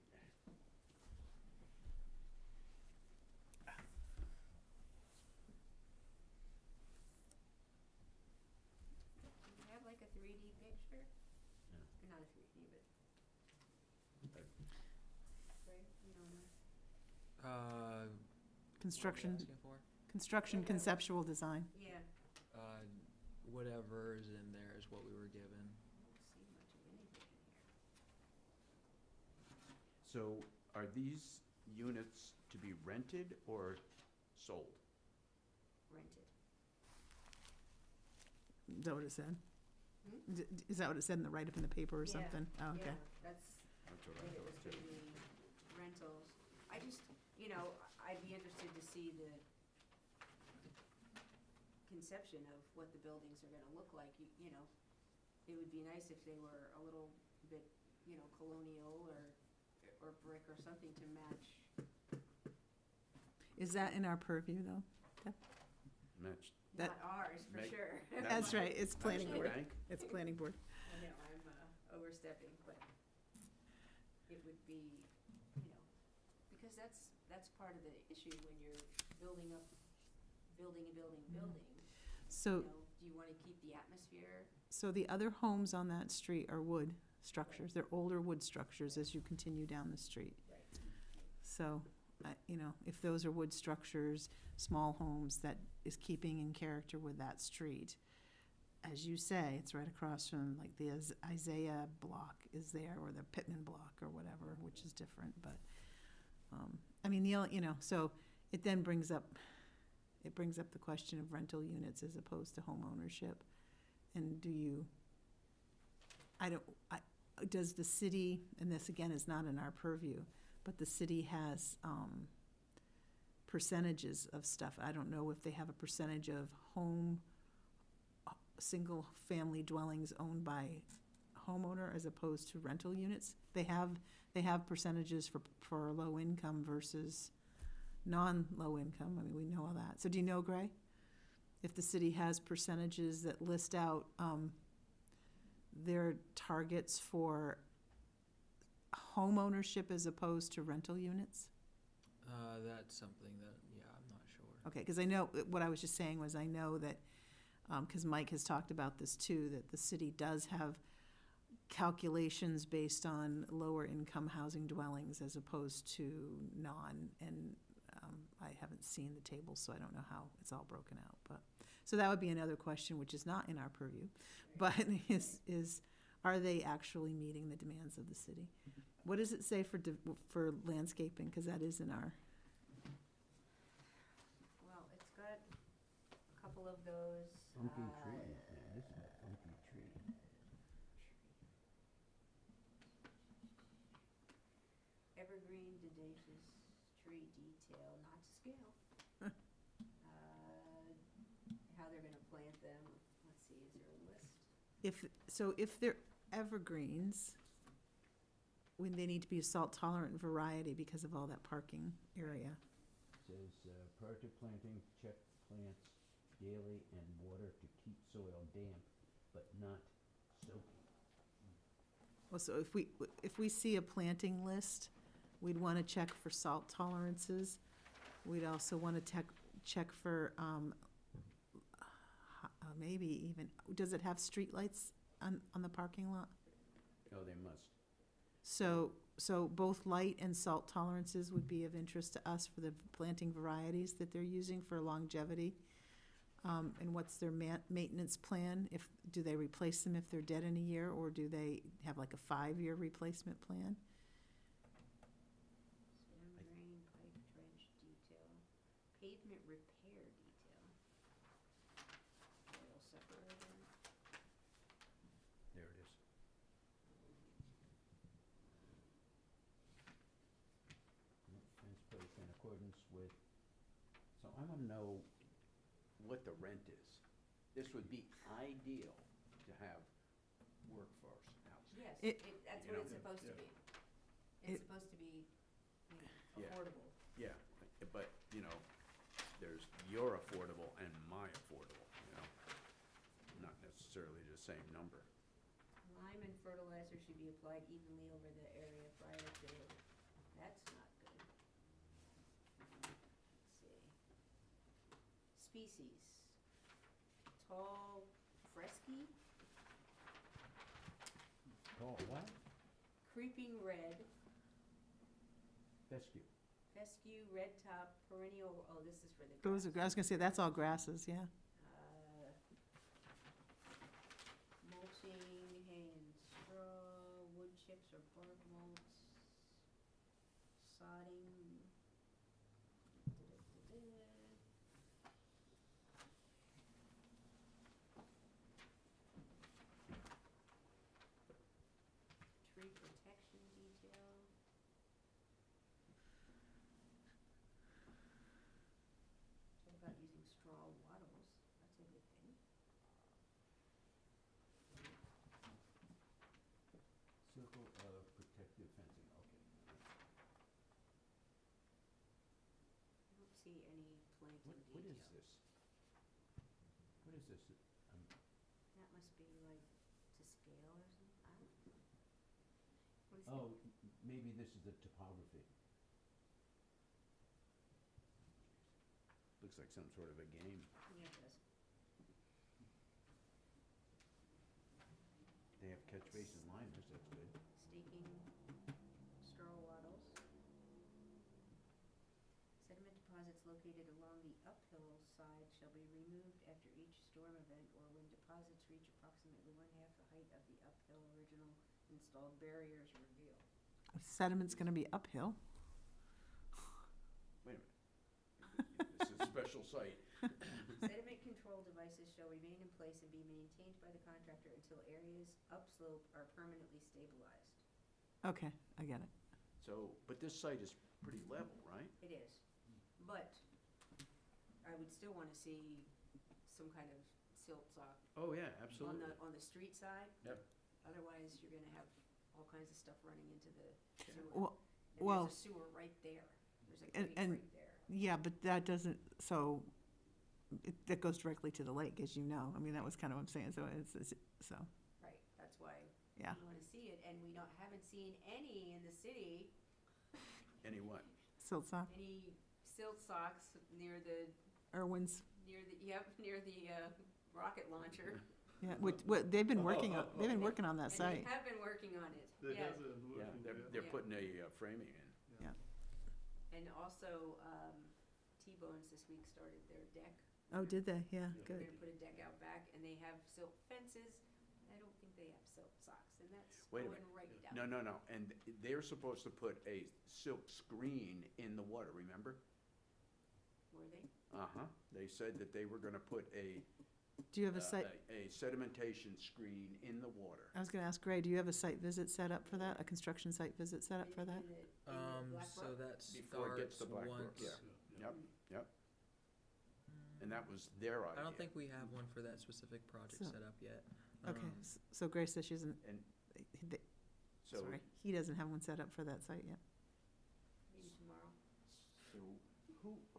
Do you have like a 3D picture? No. Or not a 3D, but. Right, you don't know. What construction, are you asking for? construction conceptual design. Yeah. Whatever is in there is what we were given. I don't see much of anything in here. so are these units to be rented or sold? Rented. Is that what it said? Hmm? Is that what it said in the write-up in the paper or Yeah, something? Oh, okay. Yeah, that's, That's what that I it was thought gonna too. be rentals. I just, you know, I'd be interested to see the conception of what the buildings are gonna look like. You know, it would be nice if they were a little bit, you know, colonial or brick or something to match. Is that in our purview, though? Matched. That- Not ours, for Make- sure. That That's might- right, it's planning Matched the board. bank? It's planning board. I know, I'm overstepping, but it would be, you know, because that's part of the issue when you're building up, building and building and building. So, You know, do you wanna keep the atmosphere? so the other homes on that street are wood structures. They're older wood structures as you continue down the street. Right. So, you know, if those are wood structures, small homes, that is keeping in character with that street. As you say, it's right across from, like, the Isaiah block is there, or the Pittman block, or whatever, which is different, but, I mean, you know, so it then brings up the question of rental units as opposed to home ownership. And does the city, and this again is not in our purview, but the city has percentages of stuff. I don't know if they have a percentage of single-family dwellings owned by homeowner as opposed to rental units. They have percentages for low income versus non-low income. I mean, we know all that. So do you know, Gray? If the city has percentages that list out their targets for home ownership as opposed to rental units? That's something that, yeah, I'm not sure. Okay, because I know, what I was just saying was I know that, because Mike has talked about this too, that the city does have calculations based on lower income housing dwellings as opposed to non, and I haven't seen the table, so I don't know how it's all broken out, but, so that would be another question, which is not in our purview, but is, are they actually meeting the demands of the city? What does it say for landscaping, because that is in our, Well, it's got a couple of those. Bumpy trees, man, this is a bumpy tree. Evergreen Dadacious tree detail, not to scale. How they're gonna plant them, let's see, is there a list? if they're evergreens, when they need to be a salt tolerant variety because of all that parking area. Says, prior to planting, check plants daily and water to keep soil damp, but not soaking. Well, so if we see a planting list, we'd want to check for salt tolerances. We'd also want to check for, maybe even, does it have streetlights on the parking lot? Oh, they must. So both light and salt tolerances would be of interest to us for the planting varieties that they're using for longevity. And what's their maintenance plan? Do they replace them if they're dead in a year, or do they have like a 5-year replacement plan? Stem drain, pipe trench detail, pavement repair detail. Oil separator. There it is. Fence placed in accordance with, so I want to know what the rent is. This would be ideal to have workforce housing. Yes, It- that's You what know, it's supposed to yeah. be. It- It's supposed to be, Yeah. affordable. Yeah, but, you know, there's your affordable and my affordable, you know? Not necessarily the same number. Lime and fertilizer should be applied evenly over the area prior to, that's not good. Let's see. Species. Tall fresky, Oh, what? creeping red, Fescue. fescue, red top, perennial, oh, this is for the Those are, I was gonna say, that's all grasses, yeah. Uh, mulching, hay and straw, wood chips or bark mulch, sodding. Da-da-da-da. Tree protection detail. Talk about using straw wattles, that's a good thing. Circle of protective fencing, okay. I don't see any planting What detail. is this? What is this? That must be like to scale or something, I don't know. What is it? Oh, maybe this is the topography. Looks like some sort of a game. Yeah, it does. They have catch basin liners, that's good. Staking straw wattles. Sediment deposits located along the uphill side shall be removed after each storm event or when deposits reach approximately 1/2 the height of the uphill original installed barriers revealed. Sediment's gonna be uphill. Wait a minute. This is a special site. Sediment control devices shall remain in place and be maintained by the contractor until areas upslope are permanently stabilized. Okay, I get it. So, but this site is pretty level, right? It is, but I would still wanna see some kind of silt sock Oh, yeah, on the street side. Yep. Otherwise, you're gonna have all kinds of stuff running into the sewer. Well, And well, there's a sewer right there. There's a and- creek and- right there. yeah, but that doesn't, so, that goes directly to the lake, as you know. I mean, that was kind of what I'm saying, so so, Right, that's why yeah. we wanna see it, and we haven't seen any in the city, Any what? Silt sock, any silt socks near the, Irwin's, near the rocket launcher. yeah, they've been working on that site. And they have been working on it, They yes. have been Yeah, working they're, there. they're Yeah. putting a framing in. And also, T-Bones this week started their deck. Oh, did they? Yeah, Yeah. They're good. gonna put a deck out back, and they have silt fences. I don't think they have silt socks, and that's Wait a going minute. right down. No, and they're supposed to put a silk screen in the water, remember? Were they? Uh-huh, they said that they were gonna put a Do you have a site, a sedimentation screen in the water. I was gonna ask Ray, do you have a site visit set up for that, a construction site visit set up for that? In the Black So Brook? that Before it gets starts to Black Brook, once. yeah. Yep, and that was their idea. I don't think we have one for that specific project So- set up yet. Okay, Um, so Grace says she isn't, And th- so, sorry, he doesn't have one set up for that site yet. Maybe tomorrow. so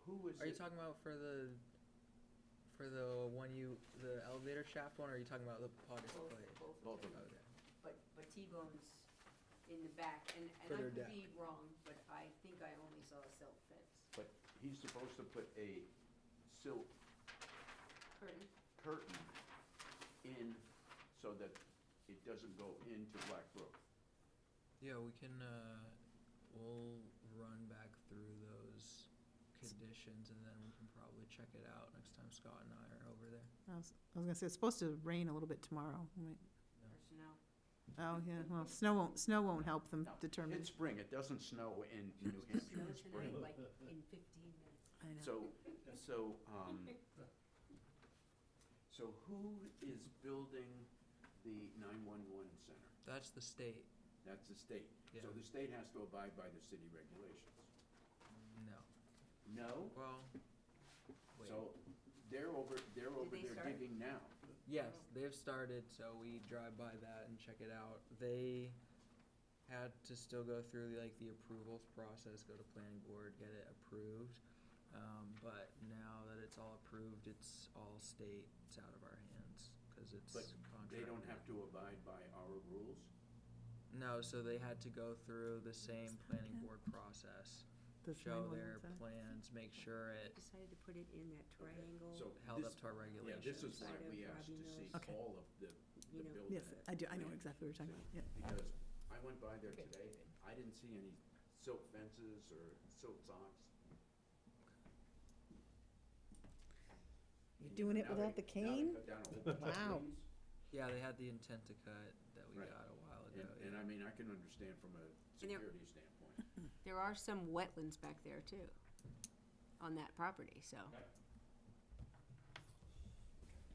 who is Are you it? talking about for the one the elevator shaft one, or are you talking about the pot display? Both Both of them. them. Okay. but T-bones in the back, and For I their could deck. be wrong, but I think I only saw a silt fence. But he's supposed to put a silt Curtain? curtain in so that it doesn't go into Black Brook. Yeah, we can, we'll run back through those conditions and then we can probably check it out next time Scott and I are over there. I was gonna say, it's supposed to rain a little bit tomorrow. Or snow? Oh, yeah, well, snow won't help them No, determine. It's spring, it doesn't snow in New Hampshire Snow in spring. tonight, like in 15 minutes. I know. So who is building the 911 center? That's the state. That's the state. Yeah. So the state has to abide by the city regulations. No. No? Well, wait. So they're over they there start? digging now. Yes, they've started, so we drive by that and check it out. They had to still go through like the approvals process, go to planning board, get it approved. But now that it's all approved, it's all state, it's out of our hands, cause it's But contract. they don't have to abide by our rules? No, so they had to go through the same planning board process, This show 911 their center. plans, make sure it Decided to put it in that triangle, So held this- up to our Yeah, regulations. this is why Side of we asked to Robbie see Mills. Okay. all of the You know. building. Yes, I do, I know exactly what you're talking about, yeah. Because I went by there today, I didn't see any silt fences or silt socks. You're doing it Now without they- the cane? Now they cut down a whole bunch of Wow. trees. Yeah, they had the intent to cut that we Right. got a while ago. And I mean, I can understand from a And there- security standpoint. there are some wetlands back there too, on that property, so, Let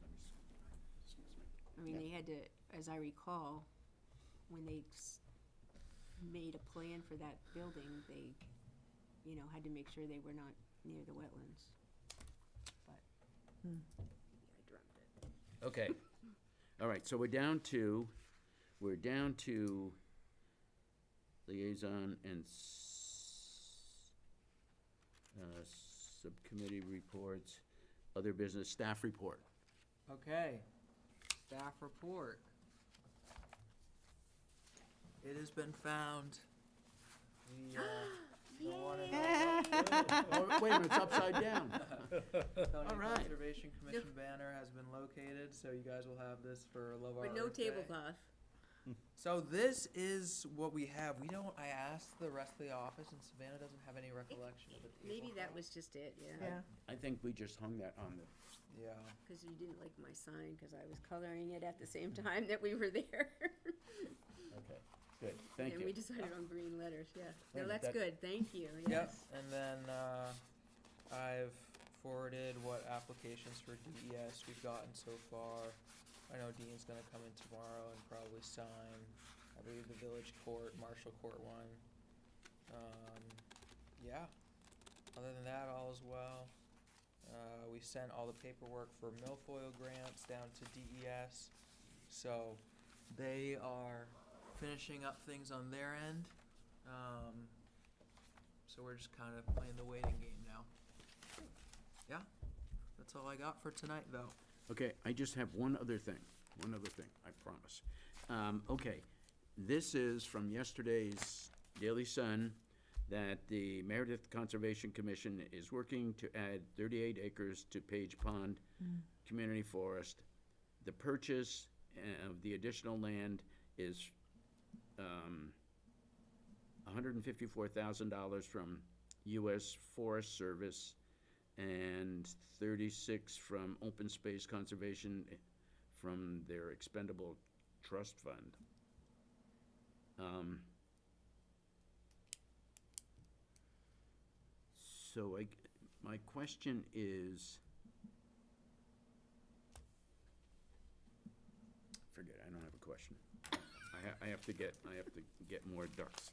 me excuse me. I mean, they had to, as I recall, when they made a plan for that building, they, you know, had to make sure they were not near the wetlands. But, maybe I dreamt it. Okay, all right, so we're down to liaison and subcommittee reports, other business, staff report. Okay, staff report. It has been found. The one and Oh, wait a minute, it's upside down. County All right. Conservation Commission banner has been located, so you guys will have this for Love Our But no Earth Day. tablecloth. So this is what we have. I asked the rest of the office, and Savannah doesn't have any recollection of the Maybe that tablecloth. was just it, yeah. Yeah, I think we just hung that on the, Yeah. Because you didn't like my sign, because I was coloring it at the same time that we were there. okay, good, thank And we you. decided on green letters, yeah. Wait a No, minute, that's that- good, thank you, Yep, yes. and then, I've forwarded what applications for DES we've gotten so far. I know Dean's gonna come in tomorrow and probably sign, I believe, the village court, Marshall Court one. Yeah, other than that, all is well. We sent all the paperwork for milfoil grants down to DES, so they are finishing up things on their end. So we're just kind of playing the waiting game now. Yeah, that's all I got for tonight, though. Okay, I just have one other thing, I promise. Okay, this is from yesterday's Daily Sun, that the Meredith Conservation Commission is working to add 38 acres to Page Pond Community Forest. The purchase of the additional land is $154,000 from U.S. Forest Service and 36 from Open Space Conservation from their expendable trust fund. So my question is, forget it, I don't have a question. I have to get more ducks.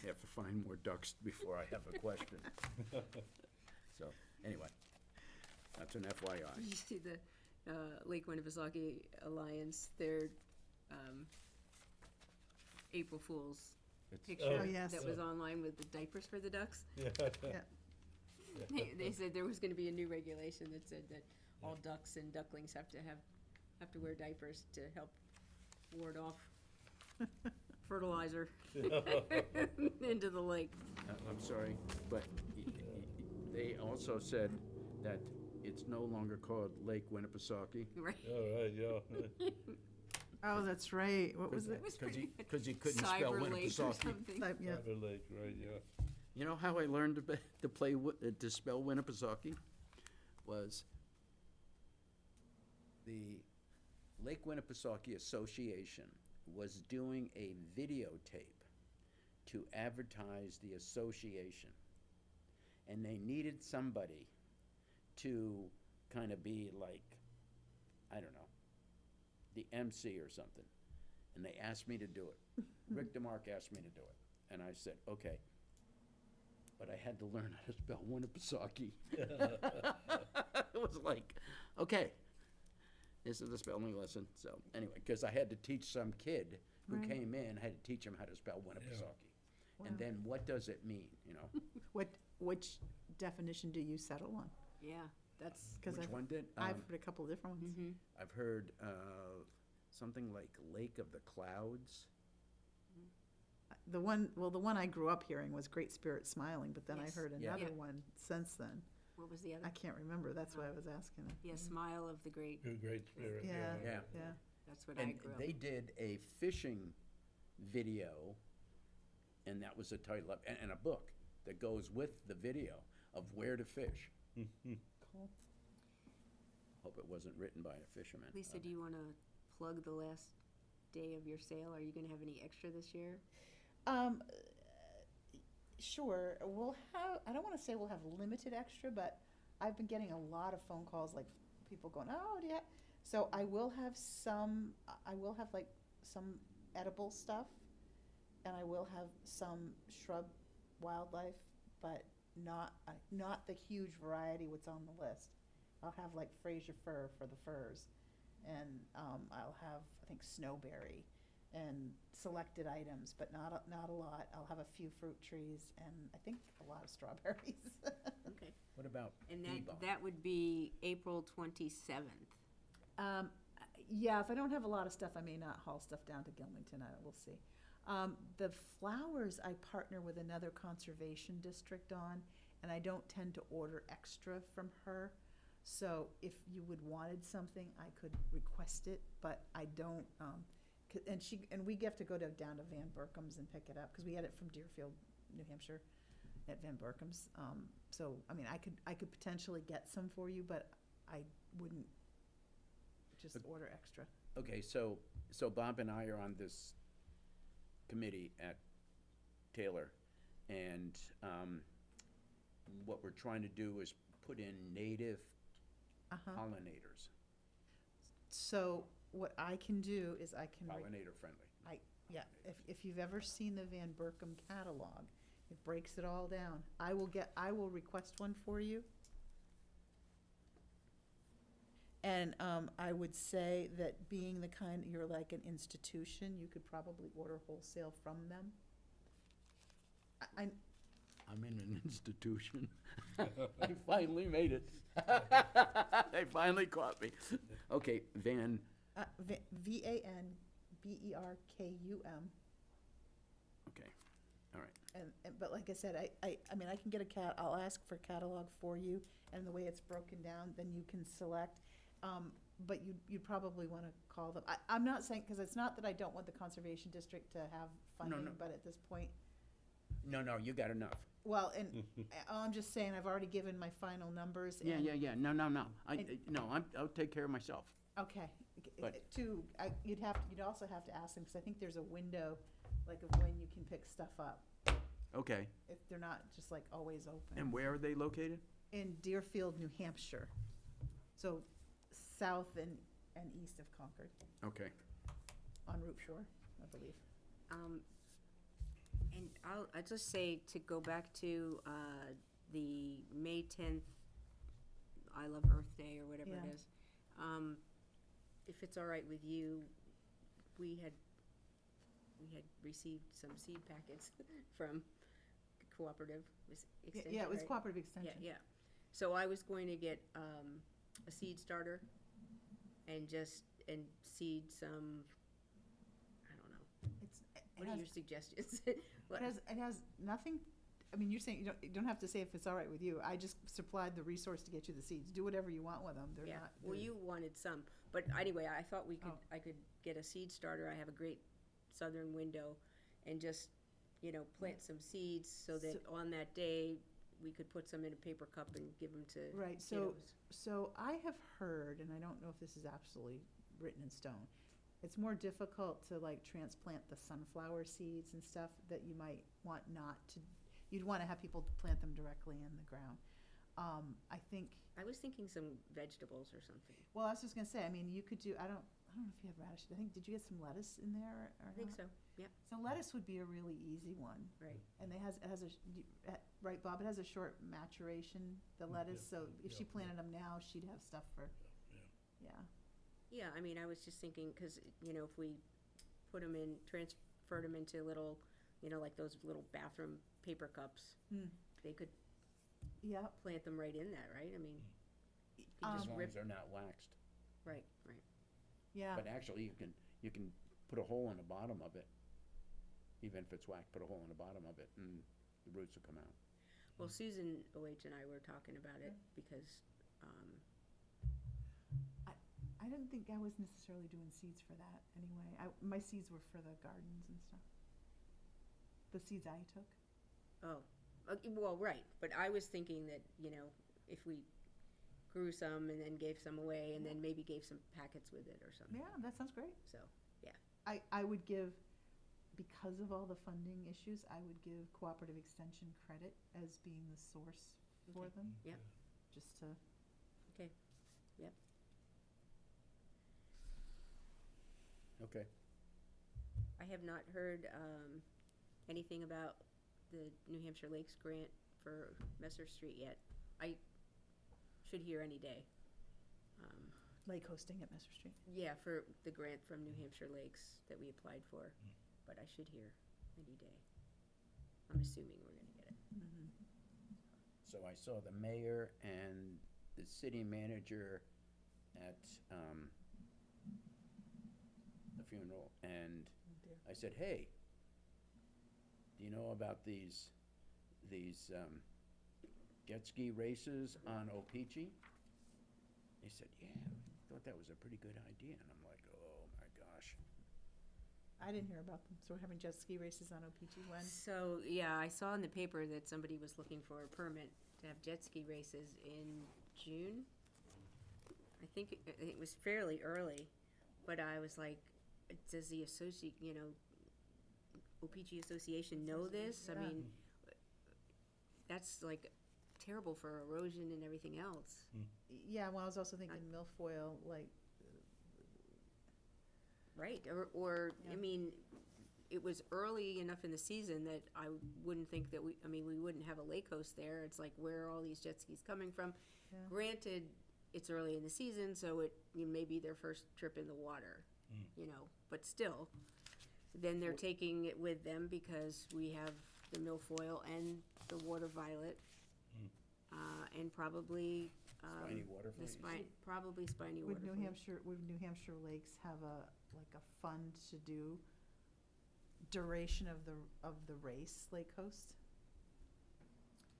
I have to find more ducks before I have a question. So, anyway, that's an FYI. Did you see the Lake Winnipesaukee Alliance, their April Fool's picture Oh, yes. that was online with the diapers for the ducks? yeah. They said there was gonna be a new regulation that said that all ducks and ducklings have to wear diapers to help ward off fertilizer into the lake. I'm sorry, but they also said that it's no longer called Lake Winnipesaukee. Right. All right, yeah. Oh, that's right. What was it? Because you couldn't spell Cyber Lake or Winnipesaukee. something. Yeah. Cyber Lake, right, yeah. You know how I learned to spell Winnipesaukee? Was the Lake Winnipesaukee Association was doing a videotape to advertise the association. And they needed somebody to kind of be like, I don't know, the MC or something. And they asked me to do it. Rick DeMark asked me to do it. And I said, okay. But I had to learn how to spell Winnipesaukee. It was like, okay, this is the spelling lesson. So anyway, because I had to teach some kid who Right. came in, I had to teach him how to spell Winnipesaukee. Wow. And then what does it mean, you know? Which definition do you settle on? Yeah, that's, Because Which one did? I've heard a couple different ones. mhm. I've heard something like Lake of the Clouds. The one I grew up hearing was Great Spirit Smiling, but then I Yes. heard Yeah. another Yeah. one since then. What was the I other? can't remember, that's why I was asking it. Yeah, Smile of the Great, Good, great spirit, Yeah. yeah. Yeah. Yeah, that's what I And grew up. they did a fishing video, and that was the title of, and a book that goes with the video of where to fish. cool. Hope it wasn't written by a fisherman. Lisa, do you want to plug the last day of your sale? Are you going to have any extra this year? Sure, we'll have, I don't wanna say we'll have limited extra, but I've been getting a lot of phone calls, like, people going, oh, do you have, so I will have like some edible stuff, and I will have some shrub wildlife, but not the huge variety what's on the list. I'll have like Fraser fir for the furs, and, I'll have, I think, snowberry, and selected items, but not a lot. I'll have a few fruit trees and I think a lot of strawberries. Okay. What about And bee balm? that would be April 27th. Yeah, if I don't have a lot of stuff, I may not haul stuff down to Gilmington. We'll see. The flowers I partner with another conservation district on, and I don't tend to order extra from her. So if you would wanted something, I could request it, but I don't. And we have to go down to Van Berkham's and pick it up because we had it from Deerfield, New Hampshire, at Van Berkham's. So I mean, I could potentially get some for you, but I wouldn't just order extra. Okay, so Bob and I are on this committee at Taylor, and what we're trying to do is put in native pollinators, So what I can do is I can. pollinator friendly. Yeah, if you've ever seen the Van Berkham catalog, it breaks it all down. I will request one for you. And I would say that being the kind, you're like an institution, you could probably order wholesale from them. I'm in an institution. I finally made it. They finally caught me. Okay, Van, VanBerkum. okay, all right. But like I said, I mean, I can get I'll ask for a catalog for you, and the way it's broken down, then you can select. But you'd probably want to call them. I'm not saying, because it's not that I don't want the Conservation District to have funding, no. but at this point, No, you got enough. well, and I'm just saying, I've already given my final numbers. Yeah, and- no. I'll take care of myself. Okay. But- You'd also have to ask them, because I think there's a window, like of when you can pick stuff up, Okay, if they're not just like always open. and where are they located? In Deerfield, New Hampshire. So south and east of Concord, Okay, on Root Shore, I believe. And I'll just say, to go back to the May 10th I Love Earth Day or whatever Yeah. it is. If it's all right with you, we had received some seed packets from Cooperative Extension, Yeah, it was right? Cooperative Extension. Yeah. So I was going to get a seed starter and seed some, I don't know, What are your suggestions? What- It has nothing, I mean, you're saying, you don't have to say if it's all right with you. I just supplied the resource to get you the seeds. Do whatever you want with them. They're Yeah, not. well, they're- you wanted some, but anyway, I thought Oh. I could get a seed starter. I have a great southern window, and just, plant some seeds so that on that day, we could put some in a paper cup and give them to Right, kiddos. so I have heard, and I don't know if this is absolutely written in stone, it's more difficult to like transplant the sunflower seeds and stuff that you might want not to, you'd want to have people plant them directly in the ground. I think, I was thinking some vegetables or something. well, I was just gonna say, I mean, you could do, I don't know if you have radish, I think, did you get some lettuce in there or I think not? so, yeah, So lettuce would be a really easy one. right. And it has right, Bob, it has a short maturation, the lettuce, so if she planted them now, she'd have stuff for, yeah. Yeah, I mean, I was just thinking, because, if we transferred them into little, like those little bathroom paper cups, Hmm. they could Yeah, plant them right in that, right? I mean, you Um, just As long rip, as they're not waxed. right. yeah, But actually, you can put a hole in the bottom of it. Even if it's waxed, put a hole in the bottom of it and the roots will come out. Well, Susan OH and I were talking about it because, I didn't think I was necessarily doing seeds for that anyway. My seeds were for the gardens and stuff. The seeds I took. well, right, but I was thinking that, if we grew some and then gave some away and then maybe gave some packets with it or something, Yeah, that sounds great. so, I would give, because of all the funding issues, I would give Cooperative Extension credit as being the source for Okay. them. Yeah. Just to, Okay. I have not heard, anything about the New Hampshire Lakes grant for Messer Street yet. I should hear any day. lake hosting at Messer Street. Yeah, for the grant from New Hampshire Lakes that we applied for, but I should hear any day. I'm assuming we're gonna get it. Mhm. So I saw the mayor and the city manager at the funeral, and Oh, dear. I said, "Hey, do you know about these jet ski races on Opeechee?" They said, "Yeah, I thought that was a pretty good idea," and I'm like, "Oh my gosh." I didn't hear about them. So we're having jet ski races on Opeechee when? So, yeah, I saw in the paper that somebody was looking for a permit to have jet ski races in June. I think it was fairly early, but I was like, does the Opeechee Association know this? I Yeah. mean, that's like terrible for erosion and everything else. Yeah, well, I was also thinking milfoil, like, Right, or I Yeah. mean, it was early enough in the season that I wouldn't think that we wouldn't have a lake host there. It's like, where are all these jet skis coming from? Yeah. Granted, it's early in the season, so it may be their first trip in the water, but still. Then they're taking it with them because we have the milfoil and the water violet, and probably, Spiny water the flames. probably spiny water. would New flames. New Hampshire Lakes have a fund to do duration of the race, lake host?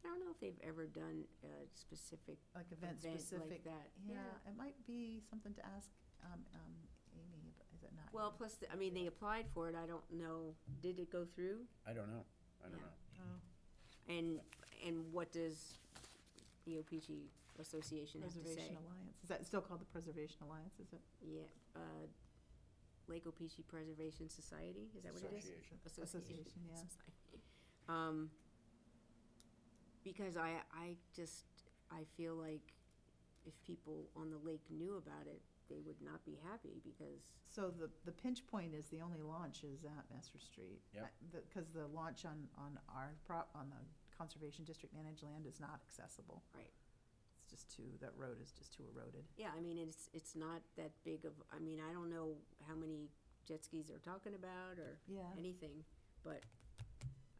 I don't know if they've ever done a specific Like event event specific? like that. Yeah, it might be something to ask, Amy, but is it not? Well, plus, they applied for it. I don't know. Did it go through? I don't know. I don't Yeah. know. Oh, And what does the Opeechee Association have to Preservation say? Alliance, is that still called the Preservation Alliance, is it? Yeah, Lake Opeechee Preservation Society, is that what it is? Association. Association, yeah. Society. Because I feel like if people on the lake knew about it, they would not be happy because, So the pinch point is the only launch is at Messer Street. Yep. Because the launch on on the Conservation District managed land is not accessible. Right. It's just that road is just too eroded. yeah, it's not that big of, I don't know how many jet skis they're talking about or Yeah. anything, but,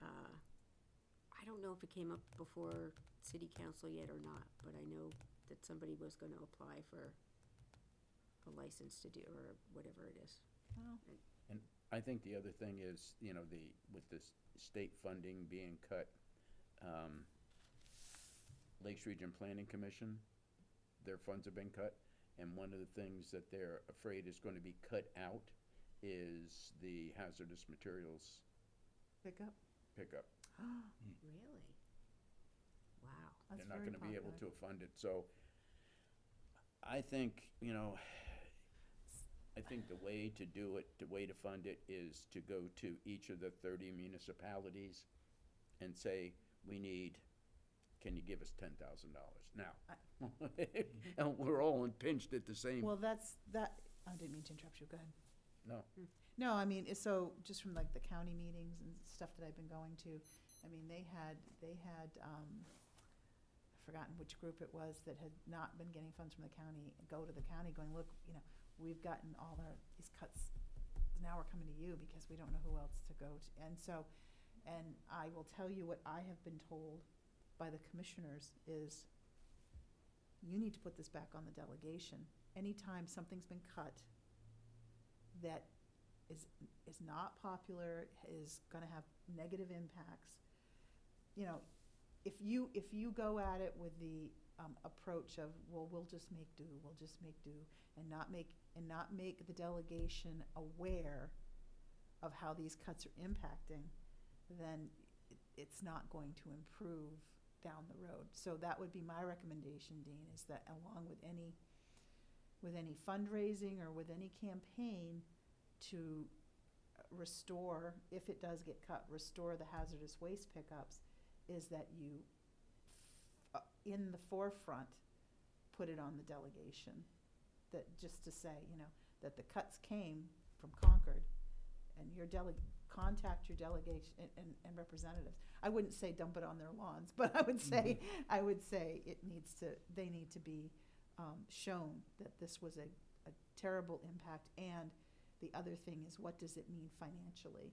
I don't know if it came up before city council yet or not, but I know that somebody was gonna apply for a license to do, or whatever it is. Well, I think the other thing is, you know, with the state funding being cut, Lakes Region Planning Commission, their funds have been cut, and one of the things that they're afraid is gonna be cut out is the hazardous materials Pick up? pickup. Really? Wow. That's They're not very gonna be able popular. to fund it, so I think, you know, I think the way to do it, the way to fund it is to go to each of the 30 municipalities and say, can you give us $10,000 now? And we're all pinched at the same, Well, I didn't mean to interrupt you, go ahead. no. No, I mean, so just from like the county meetings and stuff that I've been going to, I mean, they had, I've forgotten which group it was that had not been getting funds from the county, go to the county going, look, you know, we've gotten all these cuts, now we're coming to you because we don't know who else to go to. And so, and I will tell you what I have been told by the commissioners is, you need to put this back on the delegation. Anytime something's been cut that is not popular, is gonna have negative impacts, you know, if you go at it with the approach of, well, we'll just make do, and not make the delegation aware of how these cuts are impacting, then it's not going to improve down the road. So that would be my recommendation, Dean, is that along with any fundraising or with any campaign to restore, if it does get cut, restore the hazardous waste pickups, is that you, in the forefront, put it on the delegation. That, just to say, you know, that the cuts came from Concord, and contact your delegation and representatives. I wouldn't say dump it on their lawns, but I would say, they need to be shown that this was a terrible impact. And the other thing is, what does it mean financially?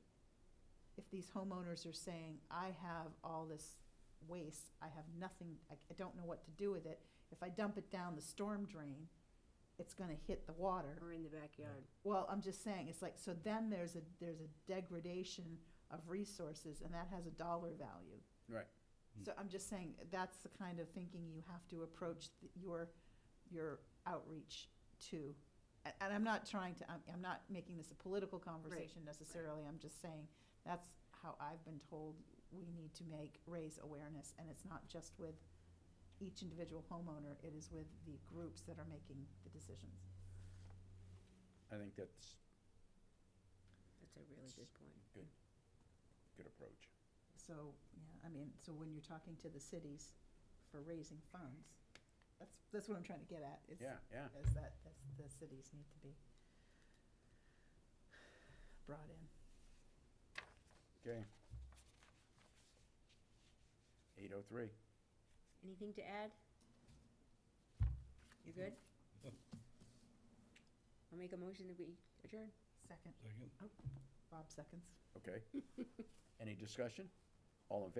If these homeowners are saying, I have all this waste, I have nothing, I don't know what to do with it. If I dump it down the storm drain, it's gonna hit the water. Or in the backyard. Well, I'm just saying, it's like, so then there's a degradation of resources, and that has a dollar value. Right. So I'm just saying, that's the kind of thinking you have to approach your outreach to. And I'm not trying to, I'm not making this a political conversation necessarily, I'm just saying, that's how I've been told we need to raise awareness, and it's not just with each individual homeowner, it is with the groups that are making the decisions. I think that's That's a really good point. good approach. So, yeah, I mean, so when you're talking to the cities for raising funds, that's what I'm trying to get at, is Yeah, yeah. is that the cities need to be brought in. Okay. 8:03. Anything to add? You good? I'll make a motion that we adjourn. Second, Second. Bob seconds. Okay. Any discussion? All in favor?